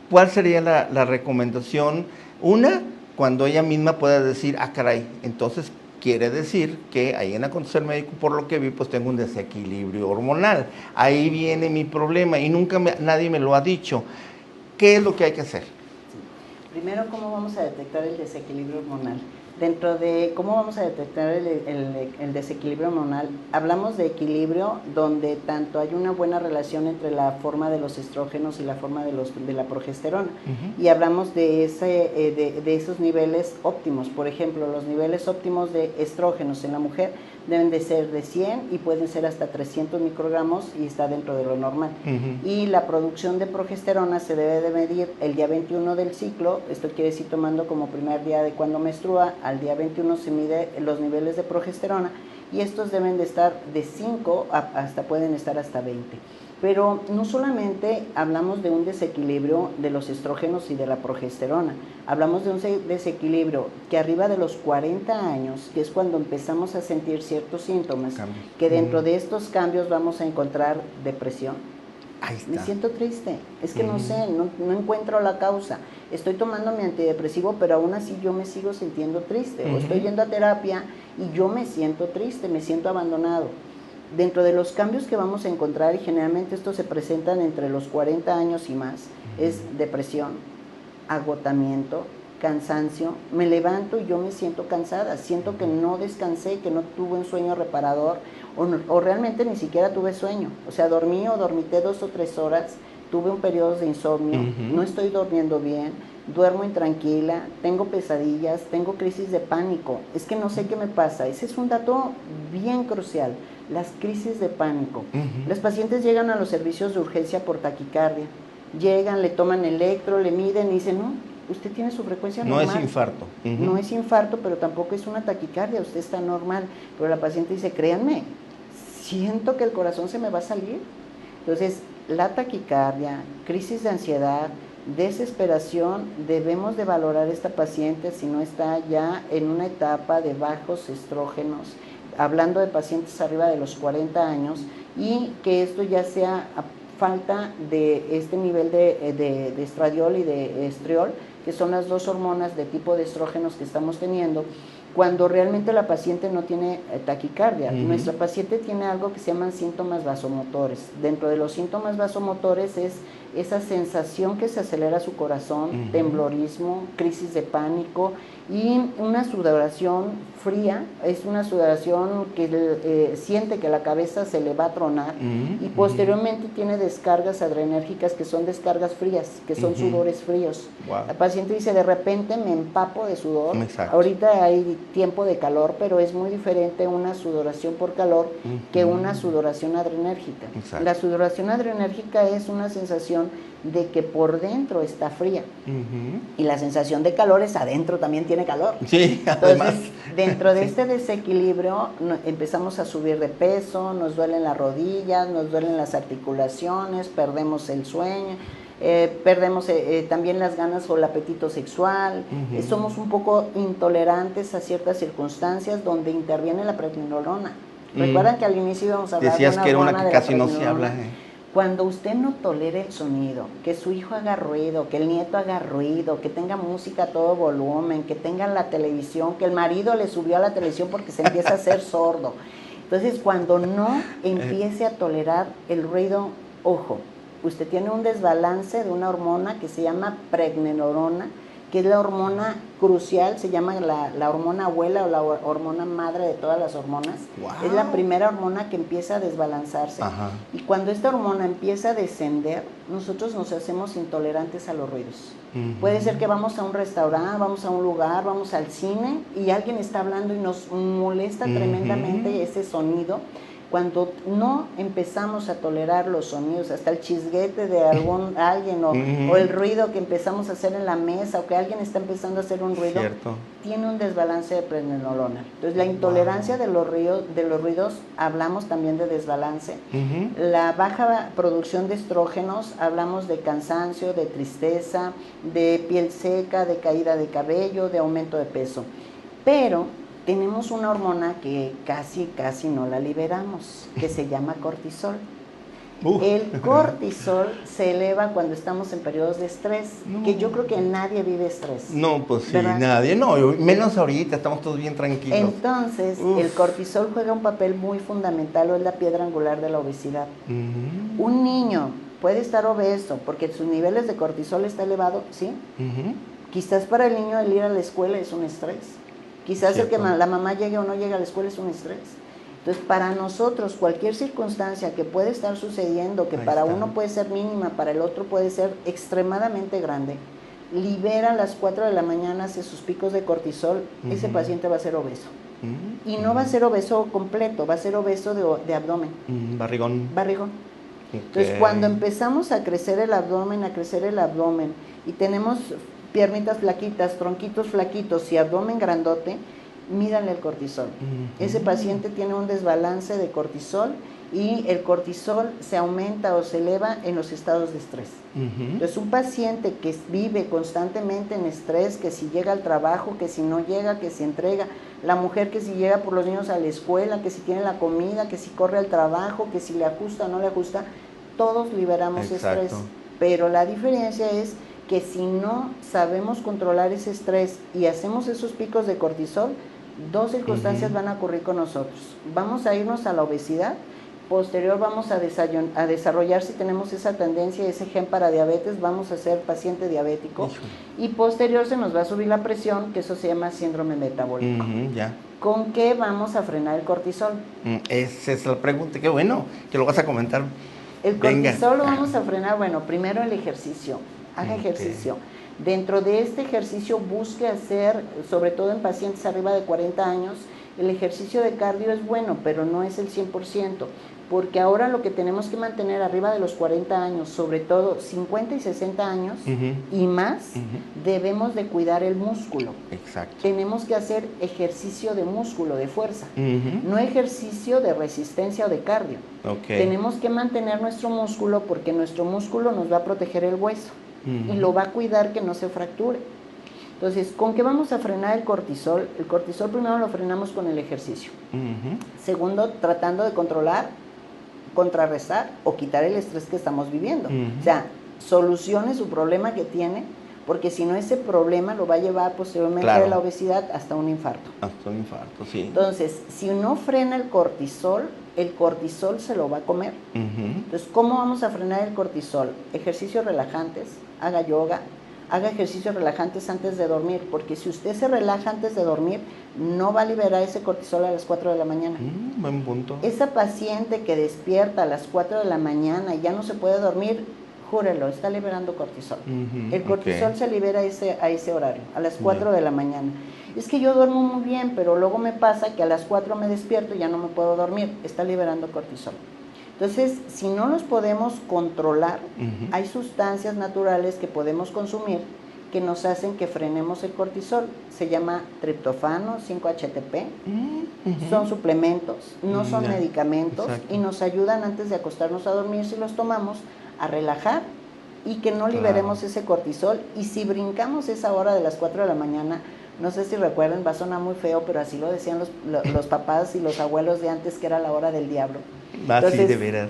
¿cuál sería la recomendación? Una, cuando ella misma pueda decir, caray, entonces quiere decir que ahí en Acontecer Médico, por lo que vi, pues tengo un desequilibrio hormonal. Ahí viene mi problema y nunca nadie me lo ha dicho. ¿Qué es lo que hay que hacer? Primero, ¿cómo vamos a detectar el desequilibrio hormonal? Dentro de cómo vamos a detectar el desequilibrio hormonal, hablamos de equilibrio donde tanto hay una buena relación entre la forma de los estrógenos y la forma de la progesterona. Y hablamos de esos niveles óptimos. Por ejemplo, los niveles óptimos de estrógenos en la mujer deben de ser de 100 y pueden ser hasta 300 microgramos y está dentro de lo normal. Y la producción de progesterona se debe de medir el día 21 del ciclo, esto quiere decir tomando como primer día de cuando menstrua, al día 21 se mide los niveles de progesterona y estos deben de estar de 5 hasta pueden estar hasta 20. Pero no solamente hablamos de un desequilibrio de los estrógenos y de la progesterona, hablamos de un desequilibrio que arriba de los 40 años, que es cuando empezamos a sentir ciertos síntomas, que dentro de estos cambios vamos a encontrar depresión. Ahí está. Me siento triste, es que no sé, no encuentro la causa. Estoy tomando mi antidepresivo, pero aún así yo me sigo sintiendo triste. O estoy yendo a terapia y yo me siento triste, me siento abandonado. Dentro de los cambios que vamos a encontrar, y generalmente estos se presentan entre los 40 años y más, es depresión, agotamiento, cansancio. Me levanto y yo me siento cansada, siento que no descansé, que no tuve un sueño reparador o realmente ni siquiera tuve sueño. O sea, dormí 2 o 3 horas, tuve un periodo de insomnio, no estoy durmiendo bien, duermo intranquila, tengo pesadillas, tengo crisis de pánico. Es que no sé qué me pasa. Ese es un dato bien crucial, las crisis de pánico. Las pacientes llegan a los servicios de urgencia por taquicardia. Llegan, le toman electro, le miden y dicen, no, usted tiene su frecuencia normal. No es infarto. No es infarto, pero tampoco es una taquicardia, usted está normal. Pero la paciente dice, créanme, siento que el corazón se me va a salir. Entonces, la taquicardia, crisis de ansiedad, desesperación, debemos de valorar a esta paciente si no está ya en una etapa de bajos estrógenos, hablando de pacientes arriba de los 40 años, y que esto ya sea a falta de este nivel de estradiol y de estriol, que son las dos hormonas de tipo de estrógenos que estamos teniendo, cuando realmente la paciente no tiene taquicardia. Nuestra paciente tiene algo que se llaman síntomas vasomotores. Dentro de los síntomas vasomotores es esa sensación que se acelera su corazón, temblorismo, crisis de pánico y una sudoración fría. Es una sudoración que siente que la cabeza se le va a tronar y posteriormente tiene descargas adrenérgicas que son descargas frías, que son sudores fríos. La paciente dice, de repente me empapo de sudor. Ahorita hay tiempo de calor, pero es muy diferente una sudoración por calor que una sudoración adrenérgica. La sudoración adrenérgica es una sensación de que por dentro está fría y la sensación de calor es adentro también tiene calor. Sí, además. Entonces, dentro de este desequilibrio empezamos a subir de peso, nos duelen las rodillas, nos duelen las articulaciones, perdemos el sueño, perdemos también las ganas o el apetito sexual, somos un poco intolerantes a ciertas circunstancias donde interviene la pregnenolona. ¿Recuerdan que al inicio íbamos a hablar Decías de una que era una hormona que de casi la no se pregnenolona? habla. Cuando usted no tolere el sonido, que su hijo haga ruido, que el nieto haga ruido, que tenga música a todo volumen, que tenga la televisión, que el marido le subió a la televisión porque se empieza a hacer sordo. Entonces, cuando no empiece a tolerar el ruido, ojo, usted tiene un desbalance de una hormona que se llama pregnenolona, que es la hormona crucial, se llama la hormona abuela o la hormona madre de todas las hormonas. Es la primera hormona que empieza a desbalanzarse. Y cuando esta hormona empieza a descender, nosotros nos hacemos intolerantes a los ruidos. Puede ser que vamos a un restaurante, vamos a un lugar, vamos al cine y alguien está hablando y nos molesta tremendamente ese sonido. Cuando no empezamos a tolerar los sonidos, hasta el chisguete de alguien o el ruido que empezamos a hacer en la mesa o que alguien está empezando a hacer un ruido, tiene un desbalance de pregnenolona. Entonces la intolerancia de los ruidos, hablamos también de desbalance. La baja producción de estrógenos, hablamos de cansancio, de tristeza, de piel seca, de caída de cabello, de aumento de peso. Pero tenemos una hormona que casi no la liberamos, que se llama cortisol. El cortisol se eleva cuando estamos en periodos de estrés, que yo creo que nadie vive estrés. No, pues sí, ¿verdad? nadie, no, menos ahorita, estamos todos bien tranquilos. Entonces, el cortisol juega un papel muy fundamental, o es la piedra angular de la obesidad. Un niño puede estar obeso porque sus niveles de cortisol están elevados, ¿sí? Quizás para el niño el ir a la escuela es un estrés. Quizás el que la mamá llegue o no llegue a la escuela es un estrés. Entonces, para nosotros, cualquier circunstancia que puede estar sucediendo, que para uno puede ser mínima, para el otro puede ser extremadamente grande, libera a las 4 de la mañana, hace sus picos de cortisol, ese paciente va a ser obeso. Y no va a ser obeso completo, va a ser obeso de abdomen. Barrigón. Barrigón. Okay. Entonces, cuando empezamos a crecer el abdomen, y tenemos piernitas flaquitas, tronquitos flaquitos y abdomen grandote, mídanle el cortisol. Ese paciente tiene un desbalance de cortisol y el cortisol se aumenta o se eleva en los estados de estrés. Entonces, un paciente que vive constantemente en estrés, que si llega al trabajo, que si no llega, que si entrega, la mujer que si llega por los niños a la escuela, que si tiene la comida, que si corre al trabajo, que si le ajusta o no le ajusta, todos liberamos estrés. Pero la diferencia es que si no sabemos controlar ese estrés y hacemos esos picos de cortisol, dos circunstancias van a ocurrir con nosotros. Vamos a irnos a la obesidad, posterior vamos a desarrollar, si tenemos esa tendencia, ese gen para diabetes, vamos a ser paciente diabético. Y posterior se nos va a subir la presión, que eso se llama síndrome metabólico. Ya. ¿Con qué vamos a frenar el cortisol? Esa es la pregunta, qué bueno que lo vas a comentar. El cortisol lo vamos a frenar, bueno, primero el ejercicio, haga ejercicio. Dentro de este ejercicio busque hacer, sobre todo en pacientes arriba de 40 años, el ejercicio de cardio es bueno, pero no es el 100%, porque ahora lo que tenemos que mantener arriba de los 40 años, sobre todo 50 y 60 años y más, debemos de cuidar el músculo. Exacto. Tenemos que hacer ejercicio de músculo, de fuerza, no ejercicio de resistencia o de cardio. Tenemos que mantener nuestro músculo porque nuestro músculo nos va a proteger el hueso y lo va a cuidar que no se fracture. Entonces, ¿con qué vamos a frenar el cortisol? El cortisol primero lo frenamos con el ejercicio. Segundo, tratando de controlar, contrarrestar o quitar el estrés que estamos viviendo. O sea, solucione su problema que tiene, porque si no, ese problema lo va a llevar posteriormente de la obesidad hasta un infarto. Hasta un infarto, sí. Entonces, si no frena el cortisol se lo va a comer. Entonces, ¿cómo vamos a frenar el cortisol? Ejercicios relajantes, haga yoga, haga ejercicios relajantes antes de dormir, porque si usted se relaja antes de dormir, no va a liberar ese cortisol a las 4 de la mañana. Buen punto. Esa paciente que despierta a las 4 de la mañana y ya no se puede dormir, júrelo, está liberando cortisol. El cortisol se libera a ese horario, a las 4 de la mañana. Es que yo duermo muy bien, pero luego me pasa que a las 4 me despierto y ya no me puedo dormir. Está liberando cortisol. Entonces, si no los podemos controlar, hay sustancias naturales que podemos consumir que nos hacen que frenemos el cortisol. Se llama triptofano, 5-HTP. Son suplementos, no son medicamentos. Exacto. Y nos ayudan antes de acostarnos a dormir, si los tomamos, a relajar y que no liberemos ese cortisol. Y si brincamos esa hora de las 4 de la mañana, no sé si recuerdan, va a sonar muy feo, pero así lo decían los papás y los abuelos de antes, que era la hora del diablo. Entonces, sí, de veras.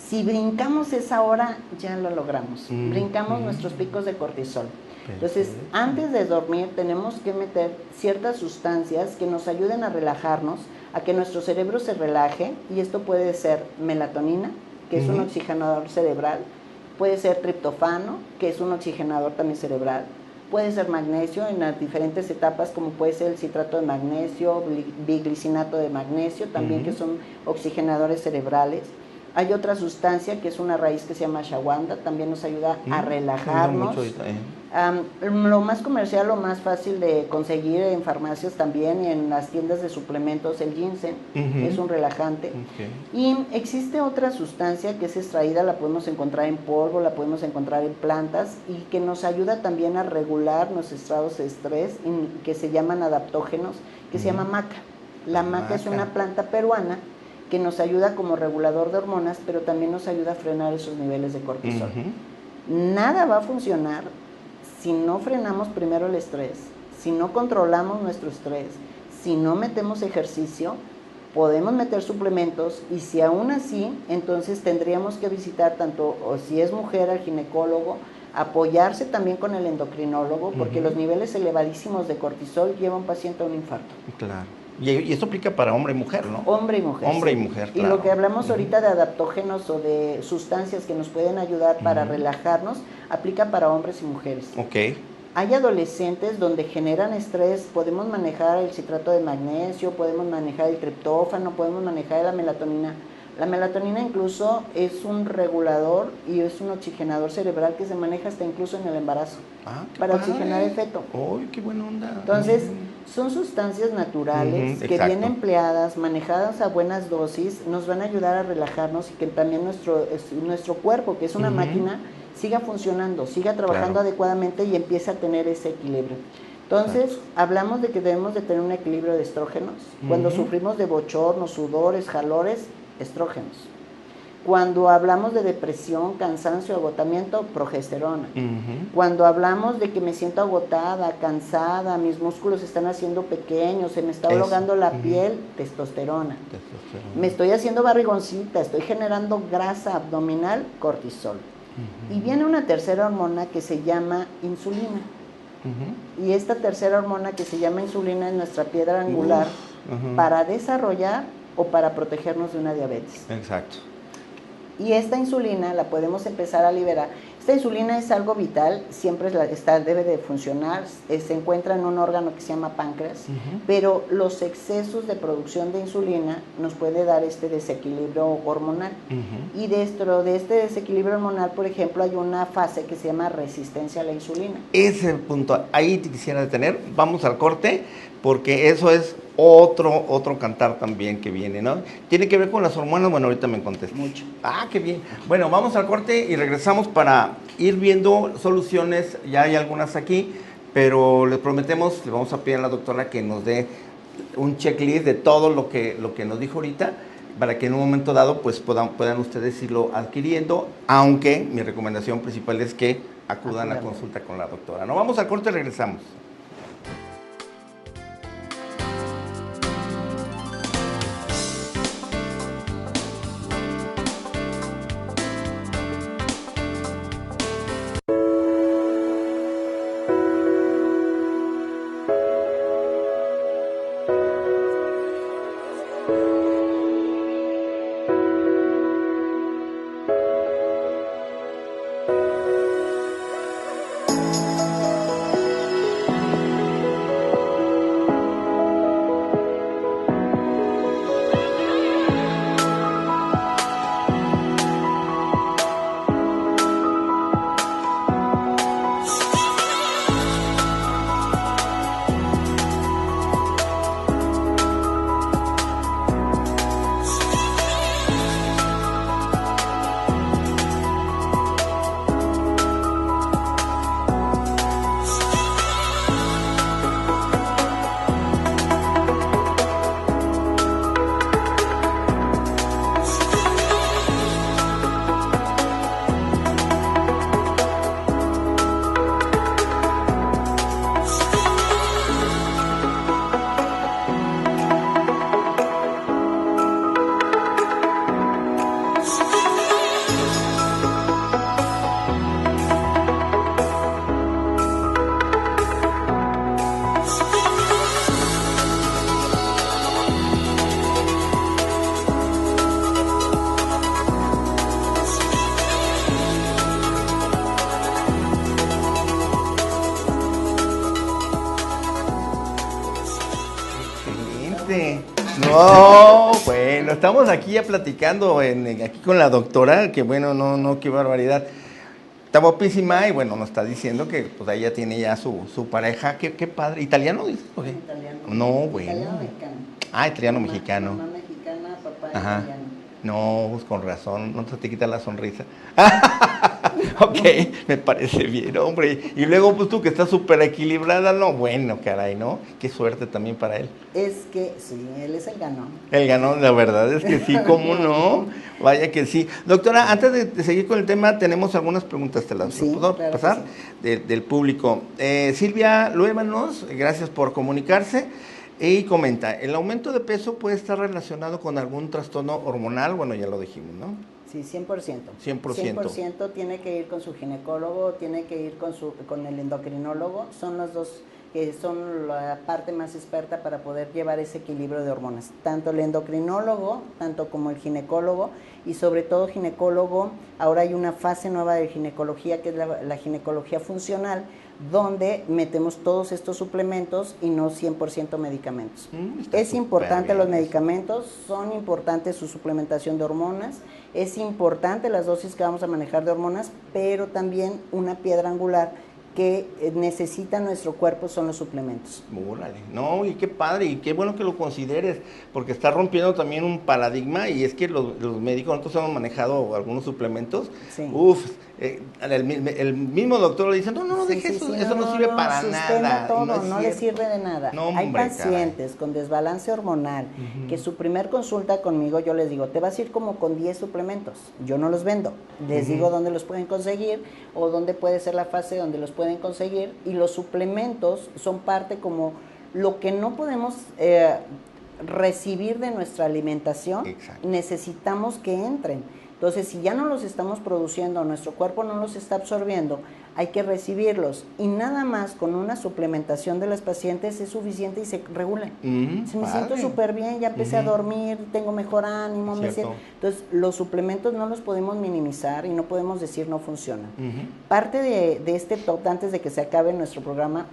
Si brincamos esa hora, ya lo logramos. Brincamos nuestros picos de cortisol. Entonces, antes de dormir, tenemos que meter ciertas sustancias que nos ayuden a relajarnos, a que nuestro cerebro se relaje, y esto puede ser melatonina, que es un oxigenador cerebral, puede ser triptofano, que es un oxigenador también cerebral, puede ser magnesio en las diferentes etapas, como puede ser el citrato de magnesio, biglicinato de magnesio, también que son oxigenadores cerebrales. Hay otra sustancia que es una raíz que se llama ashwagandha, también nos ayuda a relajarnos. Lo más comercial, lo más fácil de conseguir en farmacias también y en las tiendas de suplementos, el ginseng, es un relajante. Y existe otra sustancia que es extraída, la podemos encontrar en polvo, la podemos encontrar en plantas y que nos ayuda también a regular nuestros estados de estrés, que se llaman adaptógenos, que se llama maca. La maca es una planta peruana que nos ayuda como regulador de hormonas, pero también nos ayuda a frenar esos niveles de cortisol. Nada va a funcionar si no frenamos primero el estrés, si no controlamos nuestro estrés, si no metemos ejercicio. Podemos meter suplementos y si aún así, entonces tendríamos que visitar tanto, o si es mujer, al ginecólogo, apoyarse también con el endocrinólogo, porque los niveles elevadísimos de cortisol llevan a un paciente a un infarto. Claro. Y esto aplica para hombre y mujer, ¿no? Hombre y mujer. Hombre sí. y mujer, claro. Y lo que hablamos ahorita de adaptógenos o de sustancias que nos pueden ayudar para relajarnos, aplica para hombres y mujeres. Hay adolescentes donde generan estrés, podemos manejar el citrato de magnesio, podemos manejar el triptófano, podemos manejar la melatonina, La melatonina incluso es un regulador y es un oxigenador cerebral que se maneja hasta incluso en el embarazo, para oxigenar el feto. ¡Uy, qué buena onda! Entonces, son sustancias naturales que bien empleadas, manejadas a buenas dosis, nos van a ayudar a relajarnos y que también nuestro cuerpo, que es una máquina, siga funcionando, siga trabajando adecuadamente y empiece a tener ese equilibrio. Entonces, hablamos de que debemos de tener un equilibrio de estrógenos. Cuando sufrimos de bochornos, sudores, jalores, estrógenos. Cuando hablamos de depresión, cansancio, agotamiento, progesterona. Cuando hablamos de que me siento agotada, cansada, mis músculos se están haciendo pequeños, se me está ahogando la piel, testosterona. Me estoy haciendo barrigoncita, estoy generando grasa abdominal, cortisol. Y viene una tercera hormona que se llama insulina. Y esta tercera hormona que se llama insulina es nuestra piedra angular para desarrollar o para protegernos de una diabetes. Exacto. Y esta insulina la podemos empezar a liberar. Esta insulina es algo vital, siempre debe de funcionar, se encuentra en un órgano que se llama páncreas, pero los excesos de producción de insulina nos puede dar este desequilibrio hormonal. Y dentro de este desequilibrio hormonal, por ejemplo, hay una fase que se llama resistencia a la insulina. Ese punto, ahí te quisiera detener, vamos al corte, porque eso es otro cantar también que viene, ¿no? Tiene que ver con las hormonas, bueno, ahorita me contestas. Mucho. Ah, qué bien. Bueno, vamos al corte y regresamos para ir viendo soluciones, ya hay algunas aquí, pero les prometemos, le vamos a pedir a la doctora que nos dé un checklist de todo lo que nos dijo ahorita, para que en un momento dado pues puedan ustedes irlo adquiriendo, aunque mi recomendación principal es que acudan a consulta con la doctora. No, vamos al corte y regresamos. No, bueno, estamos aquí ya platicando aquí con la doctora, que bueno, no, qué barbaridad. Está guapísima y bueno, nos está diciendo que pues ella tiene ya su pareja, qué padre. ¿Italiano dices? Okay. Italiano. No, bueno. Italiano mexicano. Ah, italiano mexicano. Mamá mexicana, papá italiano. No, pues con razón, no se te quita la sonrisa. Ok, me parece bien, hombre. Y luego, pues tú que estás súper equilibrada, no, bueno, caray, ¿no? Qué suerte también para él. Es que sí, él es el ganón. El ganón, la verdad es que sí, ¿cómo no? Vaya que sí. Doctora, antes de seguir con el tema, tenemos algunas preguntas, ¿te las puedo pasar? Sí. Del público. Silvia Luévanos, gracias por comunicarse. Y comenta, ¿el aumento de peso puede estar relacionado con algún trastorno hormonal? Bueno, ya lo dijimos, ¿no? Sí, 100%. 100%. 100% tiene que ir con su ginecólogo, tiene que ir con el endocrinólogo. Son los dos que son la parte más experta para poder llevar ese equilibrio de hormonas. Tanto el endocrinólogo, tanto como el ginecólogo, y sobre todo ginecólogo, ahora hay una fase nueva de ginecología que es la ginecología funcional, donde metemos todos estos suplementos y no 100% medicamentos. Es importante bien los eso. medicamentos, son importantes su suplementación de hormonas, es importante las dosis que vamos a manejar de hormonas, pero también una piedra angular que necesita nuestro cuerpo son los suplementos. Órale, no, y qué padre, y qué bueno que lo consideres, porque está rompiendo también un paradigma, y es que los médicos, nosotros hemos manejado algunos suplementos, Sí. el mismo doctor le dice, no, Sí, deje sí, eso, sí, eso no sirve para suspenda nada. todo, y no, es no le cierto. sirve de nada. No, Hay hombre, pacientes con desbalance hormonal que su primer consulta conmigo yo les digo, te vas a ir como con 10 suplementos. Yo no los vendo, les digo dónde los pueden conseguir o dónde puede ser la fase donde los pueden conseguir, y los suplementos son parte como lo que no podemos recibir de nuestra alimentación. Exacto. Necesitamos que entren. Entonces, si ya no los estamos produciendo, nuestro cuerpo no los está absorbiendo, hay que recibirlos. Y nada más con una suplementación de las pacientes es suficiente y se regulan. Si me siento súper bien, ya empecé a dormir, tengo mejor ánimo. Entonces, los suplementos no los podemos minimizar y no podemos decir no funcionan. Parte de este top, antes de que se acabe nuestro programa.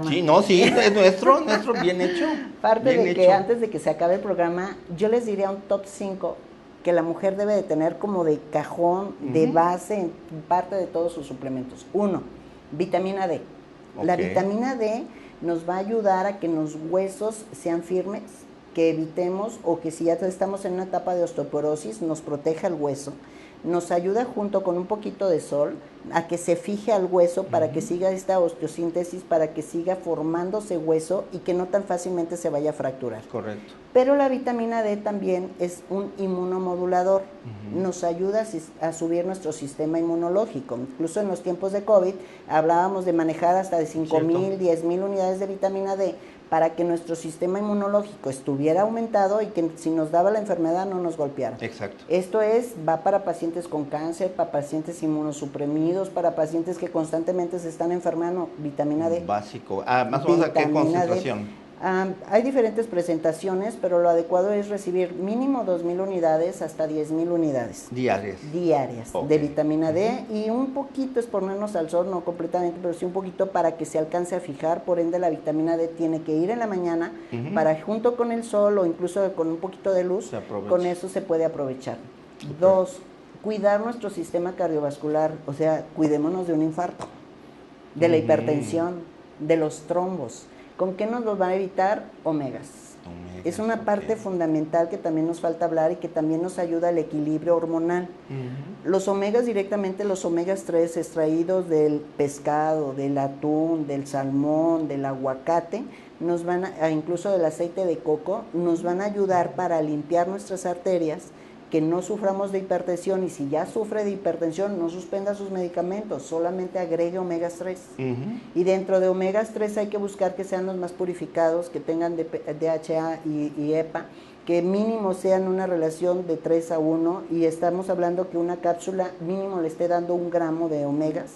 Sí, no, sí, es nuestro, bien hecho. Parte bien de hecho. que antes de que se acabe el programa, yo les diría un top 5 que la mujer debe de tener como de cajón, de base en parte de todos sus suplementos. 1, vitamina D. La vitamina D nos va a ayudar a que los huesos sean firmes, que evitemos, o que si ya estamos en una etapa de osteoporosis, nos proteja el hueso. Nos ayuda junto con un poquito de sol a que se fije al hueso para que siga esta osteosíntesis, para que siga formándose hueso y que no tan fácilmente se vaya a fracturar. Correcto. Pero la vitamina D también es un inmunomodulador, nos ayuda a subir nuestro sistema inmunológico. Incluso en los tiempos de COVID hablábamos de manejar hasta de 5,000, 10,000 unidades de vitamina D para que nuestro sistema inmunológico estuviera aumentado y que si nos daba la enfermedad no nos golpeara. Exacto. Esto va para pacientes con cáncer, para pacientes inmunosuprimidos, para pacientes que constantemente se están enfermando, vitamina D. Básico. Más o menos ¿a qué concentración? Hay diferentes presentaciones, pero lo adecuado es recibir mínimo 2,000 unidades hasta 10,000 unidades. Diarias de vitamina D, y un poquito es ponernos al sol, no completamente, pero sí un poquito para que se alcance a fijar. Por ende, la vitamina D tiene que ir en la mañana para junto con el sol o incluso con un poquito de luz, con eso se puede aprovechar. 2, cuidar nuestro sistema cardiovascular, o sea, cuidémonos de un infarto, de la hipertensión, de los trombos. ¿Con qué nos los va a evitar? Omegas. Es una parte fundamental que también nos falta hablar y que también nos ayuda al equilibrio hormonal. Los omegas directamente, los omegas 3 extraídos del pescado, del atún, del salmón, del aguacate, nos van incluso del aceite de coco, nos van a ayudar para limpiar nuestras arterias, que no suframos de hipertensión, y si ya sufre de hipertensión, no suspenda sus medicamentos, solamente agregue omegas 3. Y dentro de omegas 3 hay que buscar que sean los más purificados, que tengan DHA y EPA, que mínimo sean una relación de 3:1, y estamos hablando que una cápsula mínimo le esté dando 1 gramo de omegas.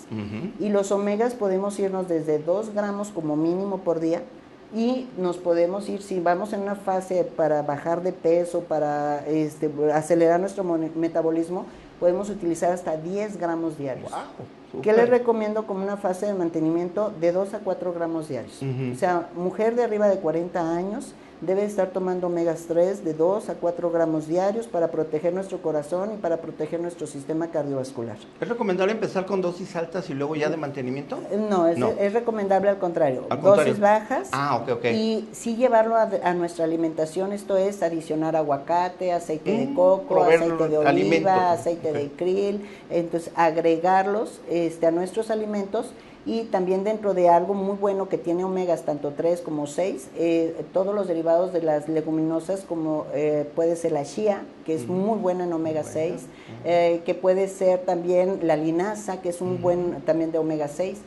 Y los omegas podemos irnos desde 2 gramos como mínimo por día, y nos podemos ir, si vamos en una fase para bajar de peso, para acelerar nuestro metabolismo, podemos utilizar hasta 10 gramos diarios. Wow, ¿Qué les recomiendo como una fase de mantenimiento? De 2 a 4 gramos diarios. O sea, mujer de arriba de 40 años debe estar tomando omegas 3 de 2 a 4 gramos diarios para proteger nuestro corazón y para proteger nuestro sistema cardiovascular. ¿Es recomendable empezar con dosis altas y luego ya de mantenimiento? No, es recomendable al contrario. Dosis bajas. Y sí llevarlo a nuestra alimentación, esto es adicionar aguacate, aceite de coco, aceite de oliva, aceite de krill, entonces agregarlos a nuestros alimentos. Y también dentro de algo muy bueno que tiene omegas, tanto 3 como 6, todos los derivados de las leguminosas, como puede ser la chía, que es muy buena en omega 6, que puede ser también la linaza, que es un buen también de omega 6.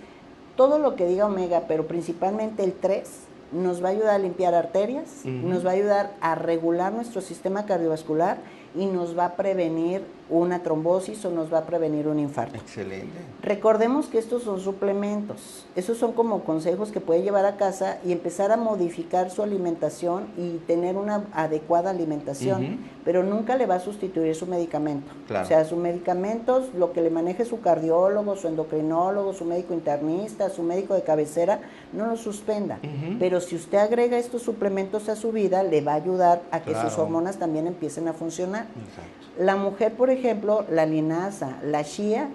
Todo lo que diga omega, pero principalmente el 3, nos va a ayudar a limpiar arterias, nos va a ayudar a regular nuestro sistema cardiovascular y nos va a prevenir una trombosis o nos va a prevenir un infarto. Excelente. Recordemos que estos son suplementos, esos son como consejos que puede llevar a casa y empezar a modificar su alimentación y tener una adecuada alimentación, pero nunca le va a sustituir su medicamento. Claro. O sea, sus medicamentos, lo que le maneje su cardiólogo, su endocrinólogo, su médico internista, su médico de cabecera, no lo suspenda. Pero si usted agrega estos suplementos a su vida, le va a ayudar a que sus hormonas también empiecen a funcionar. Exacto. La mujer, por ejemplo, la linaza, la chía,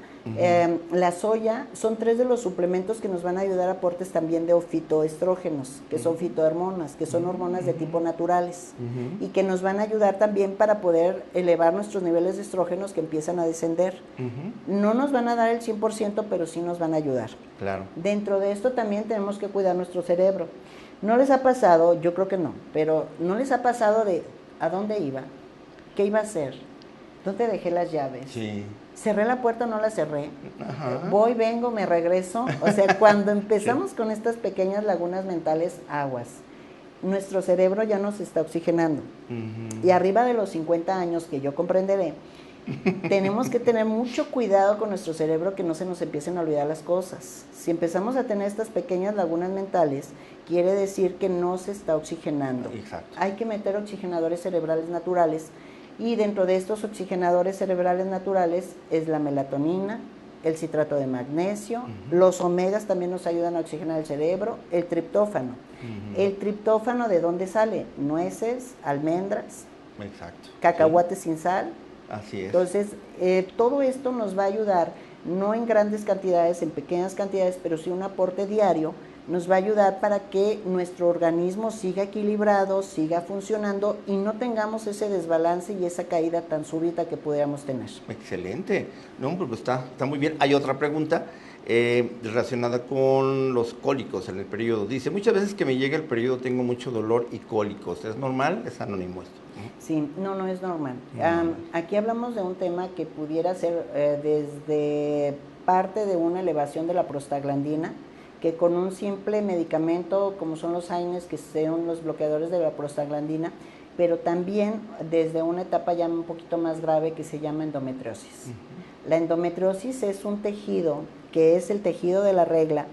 la soya, son 3 de los suplementos que nos van a ayudar a aportes también de fitoestrógenos, que son fitohormonas, que son hormonas de tipo naturales, y que nos van a ayudar también para poder elevar nuestros niveles de estrógenos que empiezan a descender. No nos van a dar el 100%, pero sí nos van a ayudar. Claro. Dentro de esto también tenemos que cuidar nuestro cerebro. ¿No les ha pasado? Yo creo que no, pero ¿no les ha pasado de a dónde iba? ¿Qué iba a hacer? ¿Dónde dejé las llaves? Sí. ¿Cerré la puerta o no la cerré? Ajá. Voy, vengo, me regreso. O sea, cuando empezamos con estas pequeñas lagunas mentales, aguas. Nuestro cerebro ya nos está oxigenando. Y arriba de los 50 años, que yo comprenderé, tenemos que tener mucho cuidado con nuestro cerebro, que no se nos empiecen a olvidar las cosas. Si empezamos a tener estas pequeñas lagunas mentales, quiere decir que no se está oxigenando. Exacto. Hay que meter oxigenadores cerebrales naturales, y dentro de estos oxigenadores cerebrales naturales es la melatonina, el citrato de magnesio, los omegas también nos ayudan a oxigenar el cerebro, el triptófano. El triptófano, ¿de dónde sale? Nueces, almendras, Exacto. cacahuates sin sal. Así es. Entonces, todo esto nos va a ayudar, no en grandes cantidades, en pequeñas cantidades, pero sí un aporte diario, nos va a ayudar para que nuestro organismo siga equilibrado, siga funcionando y no tengamos ese desbalance y esa caída tan súbita que pudiéramos tener. Excelente. No, pues está muy bien. Hay otra pregunta relacionada con los cólicos en el periodo. Dice, muchas veces que me llega el periodo tengo mucho dolor y cólicos. ¿Es normal? Es anónimo esto. Sí, no es normal. Aquí hablamos de un tema que pudiera ser desde parte de una elevación de la prostaglandina, que con un simple medicamento como son los AINES, que son los bloqueadores de la prostaglandina, pero también desde una etapa ya un poquito más grave que se llama endometriosis. La endometriosis es un tejido que es el tejido de la regla,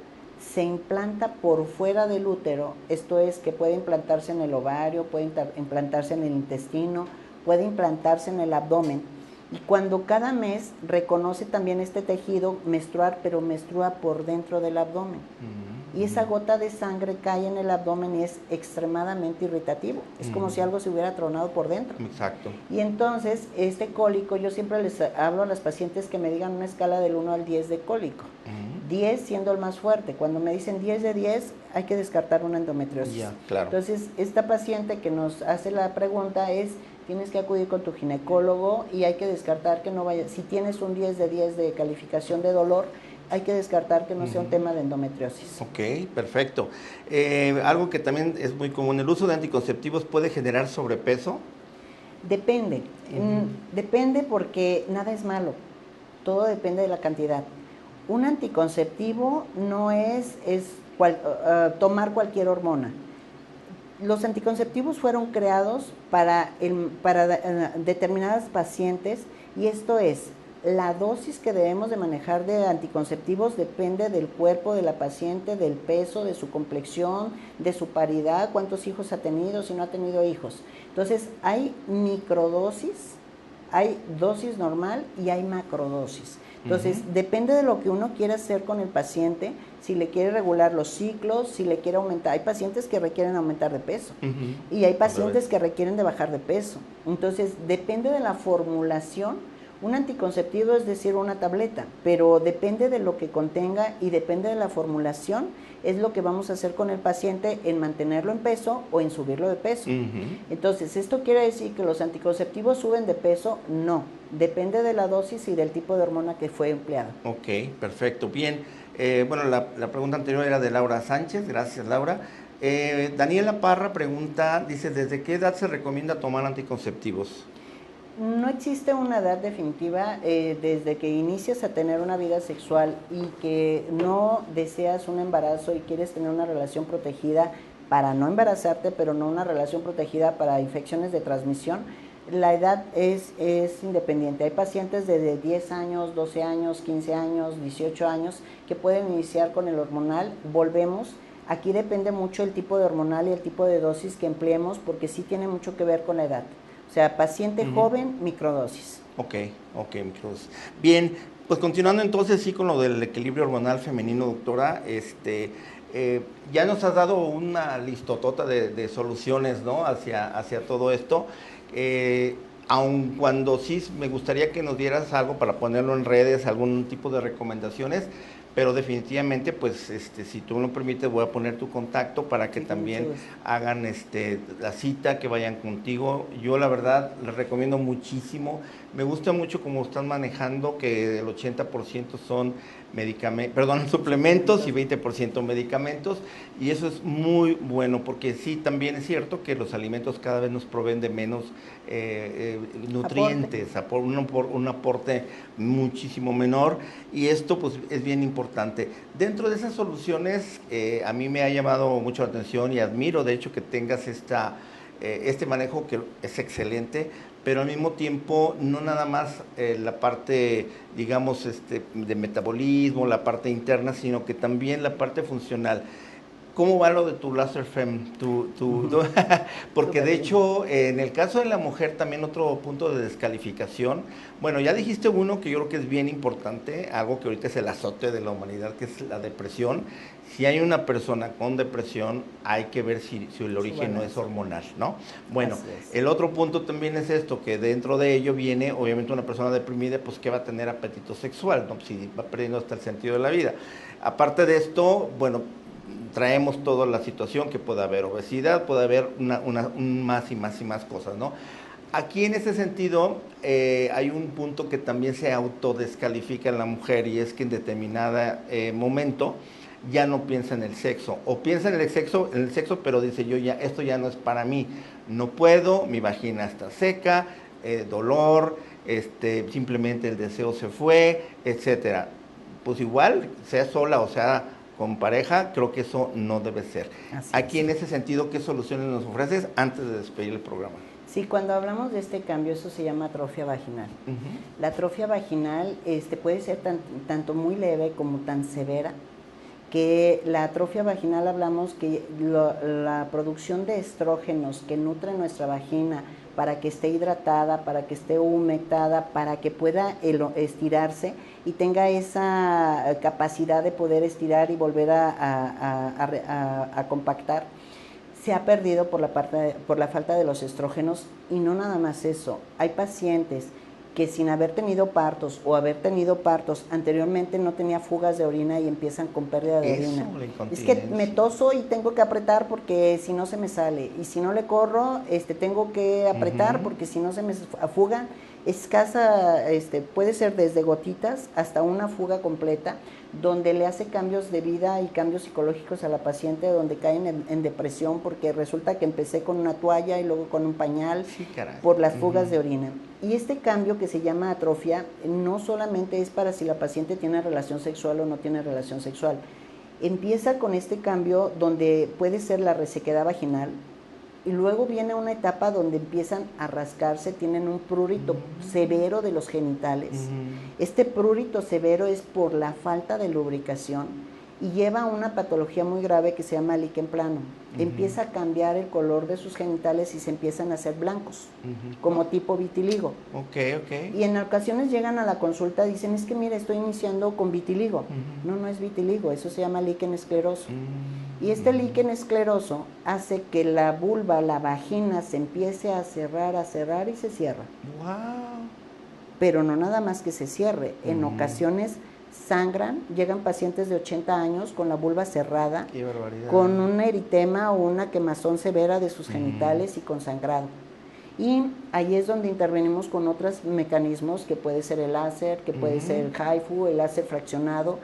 se implanta por fuera del útero, esto es que puede implantarse en el ovario, puede implantarse en el intestino, puede implantarse en el abdomen. Y cuando cada mes reconoce también este tejido menstruar, pero menstrua por dentro del abdomen. Y esa gota de sangre cae en el abdomen y es extremadamente irritativo. Es como si algo se hubiera tronado por dentro. Exacto. Y entonces, este cólico, yo siempre les hablo a las pacientes que me digan una escala del 1 al 10 de cólico. 10 siendo el más fuerte. Cuando me dicen 10 de 10, hay que descartar una endometriosis. Ya, claro. Entonces, esta paciente que nos hace la pregunta es, tienes que acudir con tu ginecólogo y hay que descartar que no vaya, si tienes un 10 de 10 de calificación de dolor, hay que descartar que no sea un tema de endometriosis. Ok, perfecto. Algo que también es muy común, ¿el uso de anticonceptivos puede generar sobrepeso? Depende, depende porque nada es malo, todo depende de la cantidad. Un anticonceptivo no es tomar cualquier hormona. Los anticonceptivos fueron creados para determinadas pacientes y esto es, la dosis que debemos de manejar de anticonceptivos depende del cuerpo de la paciente, del peso, de su complexión, de su paridad, cuántos hijos ha tenido, si no ha tenido hijos. Entonces, hay microdosis, hay dosis normal y hay macrodosis. Entonces, depende de lo que uno quiera hacer con el paciente, si le quiere regular los ciclos, si le quiere aumentar. Hay pacientes que requieren aumentar de peso y hay pacientes que requieren de bajar de peso. Entonces, depende de la formulación. Un anticonceptivo es decir, una tableta, pero depende de lo que contenga y depende de la formulación, es lo que vamos a hacer con el paciente en mantenerlo en peso o en subirlo de peso. Entonces, ¿esto quiere decir que los anticonceptivos suben de peso? No, depende de la dosis y del tipo de hormona que fue empleada. Ok, perfecto, bien. Bueno, la pregunta anterior era de Laura Sánchez, gracias Laura. Daniela Parra pregunta, dice, ¿desde qué edad se recomienda tomar anticonceptivos? No existe una edad definitiva. Desde que inicias a tener una vida sexual y que no deseas un embarazo y quieres tener una relación protegida para no embarazarte, pero no una relación protegida para infecciones de transmisión, La edad es independiente. Hay pacientes de 10 años, 12 años, 15 años, 18 años que pueden iniciar con el hormonal. Volvemos. Aquí depende mucho el tipo de hormonal y el tipo de dosis que empleemos, porque sí tiene mucho que ver con la edad. O sea, paciente joven, microdosis. Ok, microdosis. Bien, pues continuando entonces sí con lo del equilibrio hormonal femenino, doctora, ya nos has dado una listotota de soluciones, ¿no? Hacia todo esto. Aun cuando sí me gustaría que nos dieras algo para ponerlo en redes, algún tipo de recomendaciones, pero definitivamente, pues, si tú me lo permites, voy a poner tu contacto para que también hagan la cita, que vayan contigo. Yo la verdad les recomiendo muchísimo. Me gusta mucho cómo están manejando, que el 80% son suplementos y 20% medicamentos, y eso es muy bueno, porque sí, también es cierto que los alimentos cada vez nos proveen de menos nutrientes, un aporte muchísimo menor, y esto pues es bien importante. Dentro de esas soluciones, a mí me ha llamado mucho la atención y admiro de hecho que tengas este manejo que es excelente, pero al mismo tiempo no nada más la parte, digamos, de metabolismo, la parte interna, sino que también la parte funcional. ¿Cómo va lo de tu láser FEM? Porque de hecho, en el caso de la mujer, también otro punto de descalificación. Bueno, ya dijiste uno que yo creo que es bien importante, algo que ahorita es el azote de la humanidad, que es la depresión. Si hay una persona con depresión, hay que ver si el origen no es hormonal, ¿no? Bueno, el otro punto también es esto, que dentro de ello viene, obviamente, una persona deprimida, pues que va a tener apetito sexual, ¿no? Si va perdiendo hasta el sentido de la vida. Aparte de esto, bueno, traemos toda la situación que puede haber obesidad, puede haber más y más cosas, ¿no? Aquí en ese sentido hay un punto que también se autodescalifica en la mujer, y es que en determinado momento ya no piensa en el sexo, o piensa en el sexo, pero dice esto ya no es para mí, no puedo, mi vagina está seca, dolor, simplemente el deseo se fue, etcétera. Pues igual, sea sola o sea con pareja, creo que eso no debe ser. Aquí en ese sentido, ¿qué soluciones nos ofreces antes de despedir el programa? Sí, cuando hablamos de este cambio, eso se llama atrofia vaginal. La atrofia vaginal puede ser tanto muy leve como tan severa, que la atrofia vaginal hablamos que la producción de estrógenos que nutren nuestra vagina para que esté hidratada, para que esté humectada, para que pueda estirarse y tenga esa capacidad de poder estirar y volver a compactar, se ha perdido por la falta de los estrógenos. Y no nada más eso, hay pacientes que sin haber tenido partos o haber tenido partos anteriormente no tenía fugas de orina y empiezan con pérdida de orina. Es que me toso y tengo que apretar porque si no se me sale, y si no le corro, tengo que apretar porque si no se me fuga. Escasa, puede ser desde gotitas hasta una fuga completa, donde le hace cambios de vida y cambios psicológicos a la paciente, donde caen en depresión, porque resulta que empecé con una toalla y luego con un pañal, por las fugas de orina. Y este cambio, que se llama atrofia, no solamente es para si la paciente tiene relación sexual o no tiene relación sexual. Empieza con este cambio donde puede ser la resequedad vaginal, y luego viene una etapa donde empiezan a rascarse, tienen un prurito severo de los genitales. Este prurito severo es por la falta de lubricación y lleva a una patología muy grave que se llama líquen plano. Empieza a cambiar el color de sus genitales y se empiezan a hacer blancos, como tipo vitiligo. Y en ocasiones llegan a la consulta y dicen, es que mira, estoy iniciando con vitiligo. No es vitiligo, eso se llama líquen escleroso. Y este líquen escleroso hace que la vulva, la vagina, se empiece a cerrar y se cierra. ¡Wow! Pero no nada más que se cierre, en ocasiones sangran, llegan pacientes de 80 años con la vulva cerrada, con un eritema o una quemazón severa de sus genitales y con sangrado. Y ahí es donde intervenimos con otros mecanismos, que puede ser el láser, que puede ser el HIFU, el láser fraccionado,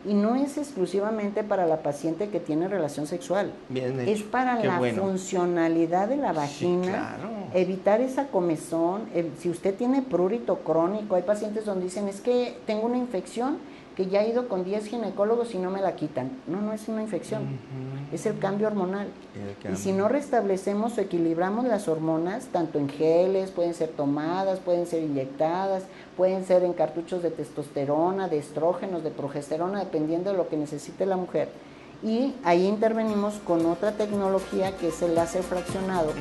y no es exclusivamente para la paciente que tiene relación sexual. Bien hecho. Es para la funcionalidad de la vagina, evitar esa comezón. Si usted tiene prurito crónico, hay pacientes donde dicen, es que tengo una infección que ya he ido con 10 ginecólogos y no me la quitan. No, no es una infección, es el cambio hormonal. Y si no restablecemos o equilibramos las hormonas, tanto en geles, pueden ser tomadas, pueden ser inyectadas, pueden ser en cartuchos de testosterona, de estrógenos, de progesterona, dependiendo de lo que necesite la mujer. Y ahí intervenimos con otra tecnología que es el láser fraccionado.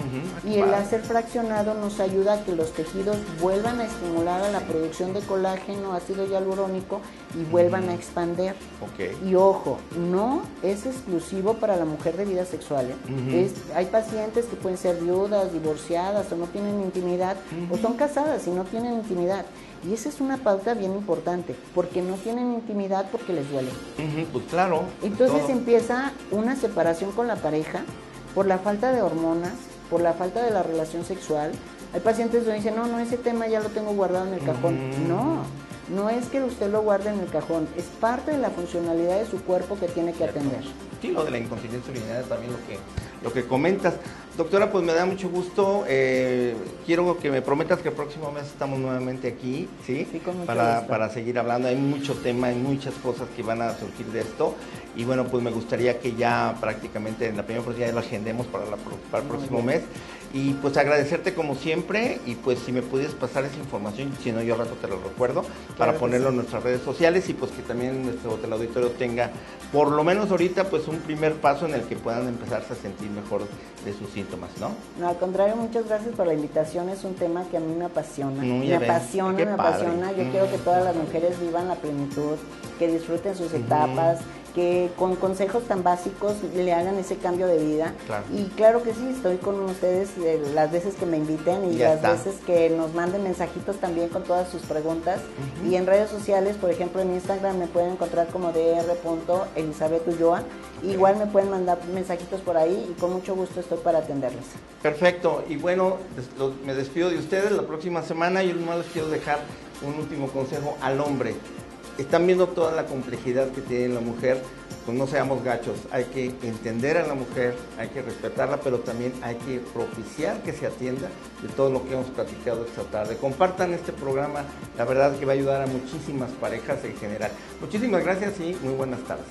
Y el láser fraccionado nos ayuda a que los tejidos vuelvan a estimular a la producción de colágeno, ácido hialurónico y vuelvan a expander. Y ojo, no es exclusivo para la mujer de vida sexual. Hay pacientes que pueden ser viudas, divorciadas o no tienen intimidad, o son casadas y no tienen intimidad. Y esa es una pauta bien importante, porque no tienen intimidad porque les duele. Pues claro. Entonces empieza una separación con la pareja por la falta de hormonas, por la falta de la relación sexual. Hay pacientes que dicen, no, ese tema ya lo tengo guardado en el cajón. No es que usted lo guarde en el cajón, es parte de la funcionalidad de su cuerpo que tiene que atender. Sí, lo de la incontinencia urinaria también lo que comentas. Doctora, pues me da mucho gusto. Quiero que me prometas que el próximo mes estamos nuevamente aquí, ¿sí? Sí, con mucho para seguir hablando. Hay mucho tema, hay muchas cosas que van a surgir de esto. Y bueno, pues me gustaría que ya prácticamente en la primera oportunidad lo agendemos para el próximo mes. Y pues agradecerte como siempre, y pues si me pudieras pasar esa información, si no yo al rato te lo recuerdo, para ponerlo en nuestras redes sociales, y pues que también nuestro teleauditorio tenga, por lo menos ahorita, pues un primer paso en el que puedan empezarse a sentir mejor de sus síntomas, ¿no? No, al contrario, muchas gracias por la invitación. Es un tema que a mí me apasiona. Me apasiona. Yo quiero que todas las mujeres vivan la plenitud, que disfruten sus etapas, que con consejos tan básicos le hagan ese cambio de vida. Y claro que sí, estoy con ustedes las veces que me inviten y las veces que nos manden mensajitos también con todas sus preguntas. Y en redes sociales, por ejemplo en Instagram me pueden encontrar como dr.elizabeth.ulloa. Igual me pueden mandar mensajitos por ahí y con mucho gusto estoy para atenderles. Perfecto, y bueno, me despido de ustedes la próxima semana. Yo nomás les quiero dejar un último consejo al hombre. Están viendo toda la complejidad que tiene la mujer, pues no seamos gachos, hay que entender a la mujer, hay que respetarla, pero también hay que propiciar que se atienda de todo lo que hemos platicado esta tarde. Compartan este programa, la verdad que va a ayudar a muchísimas parejas en general. Muchísimas gracias y muy buenas tardes.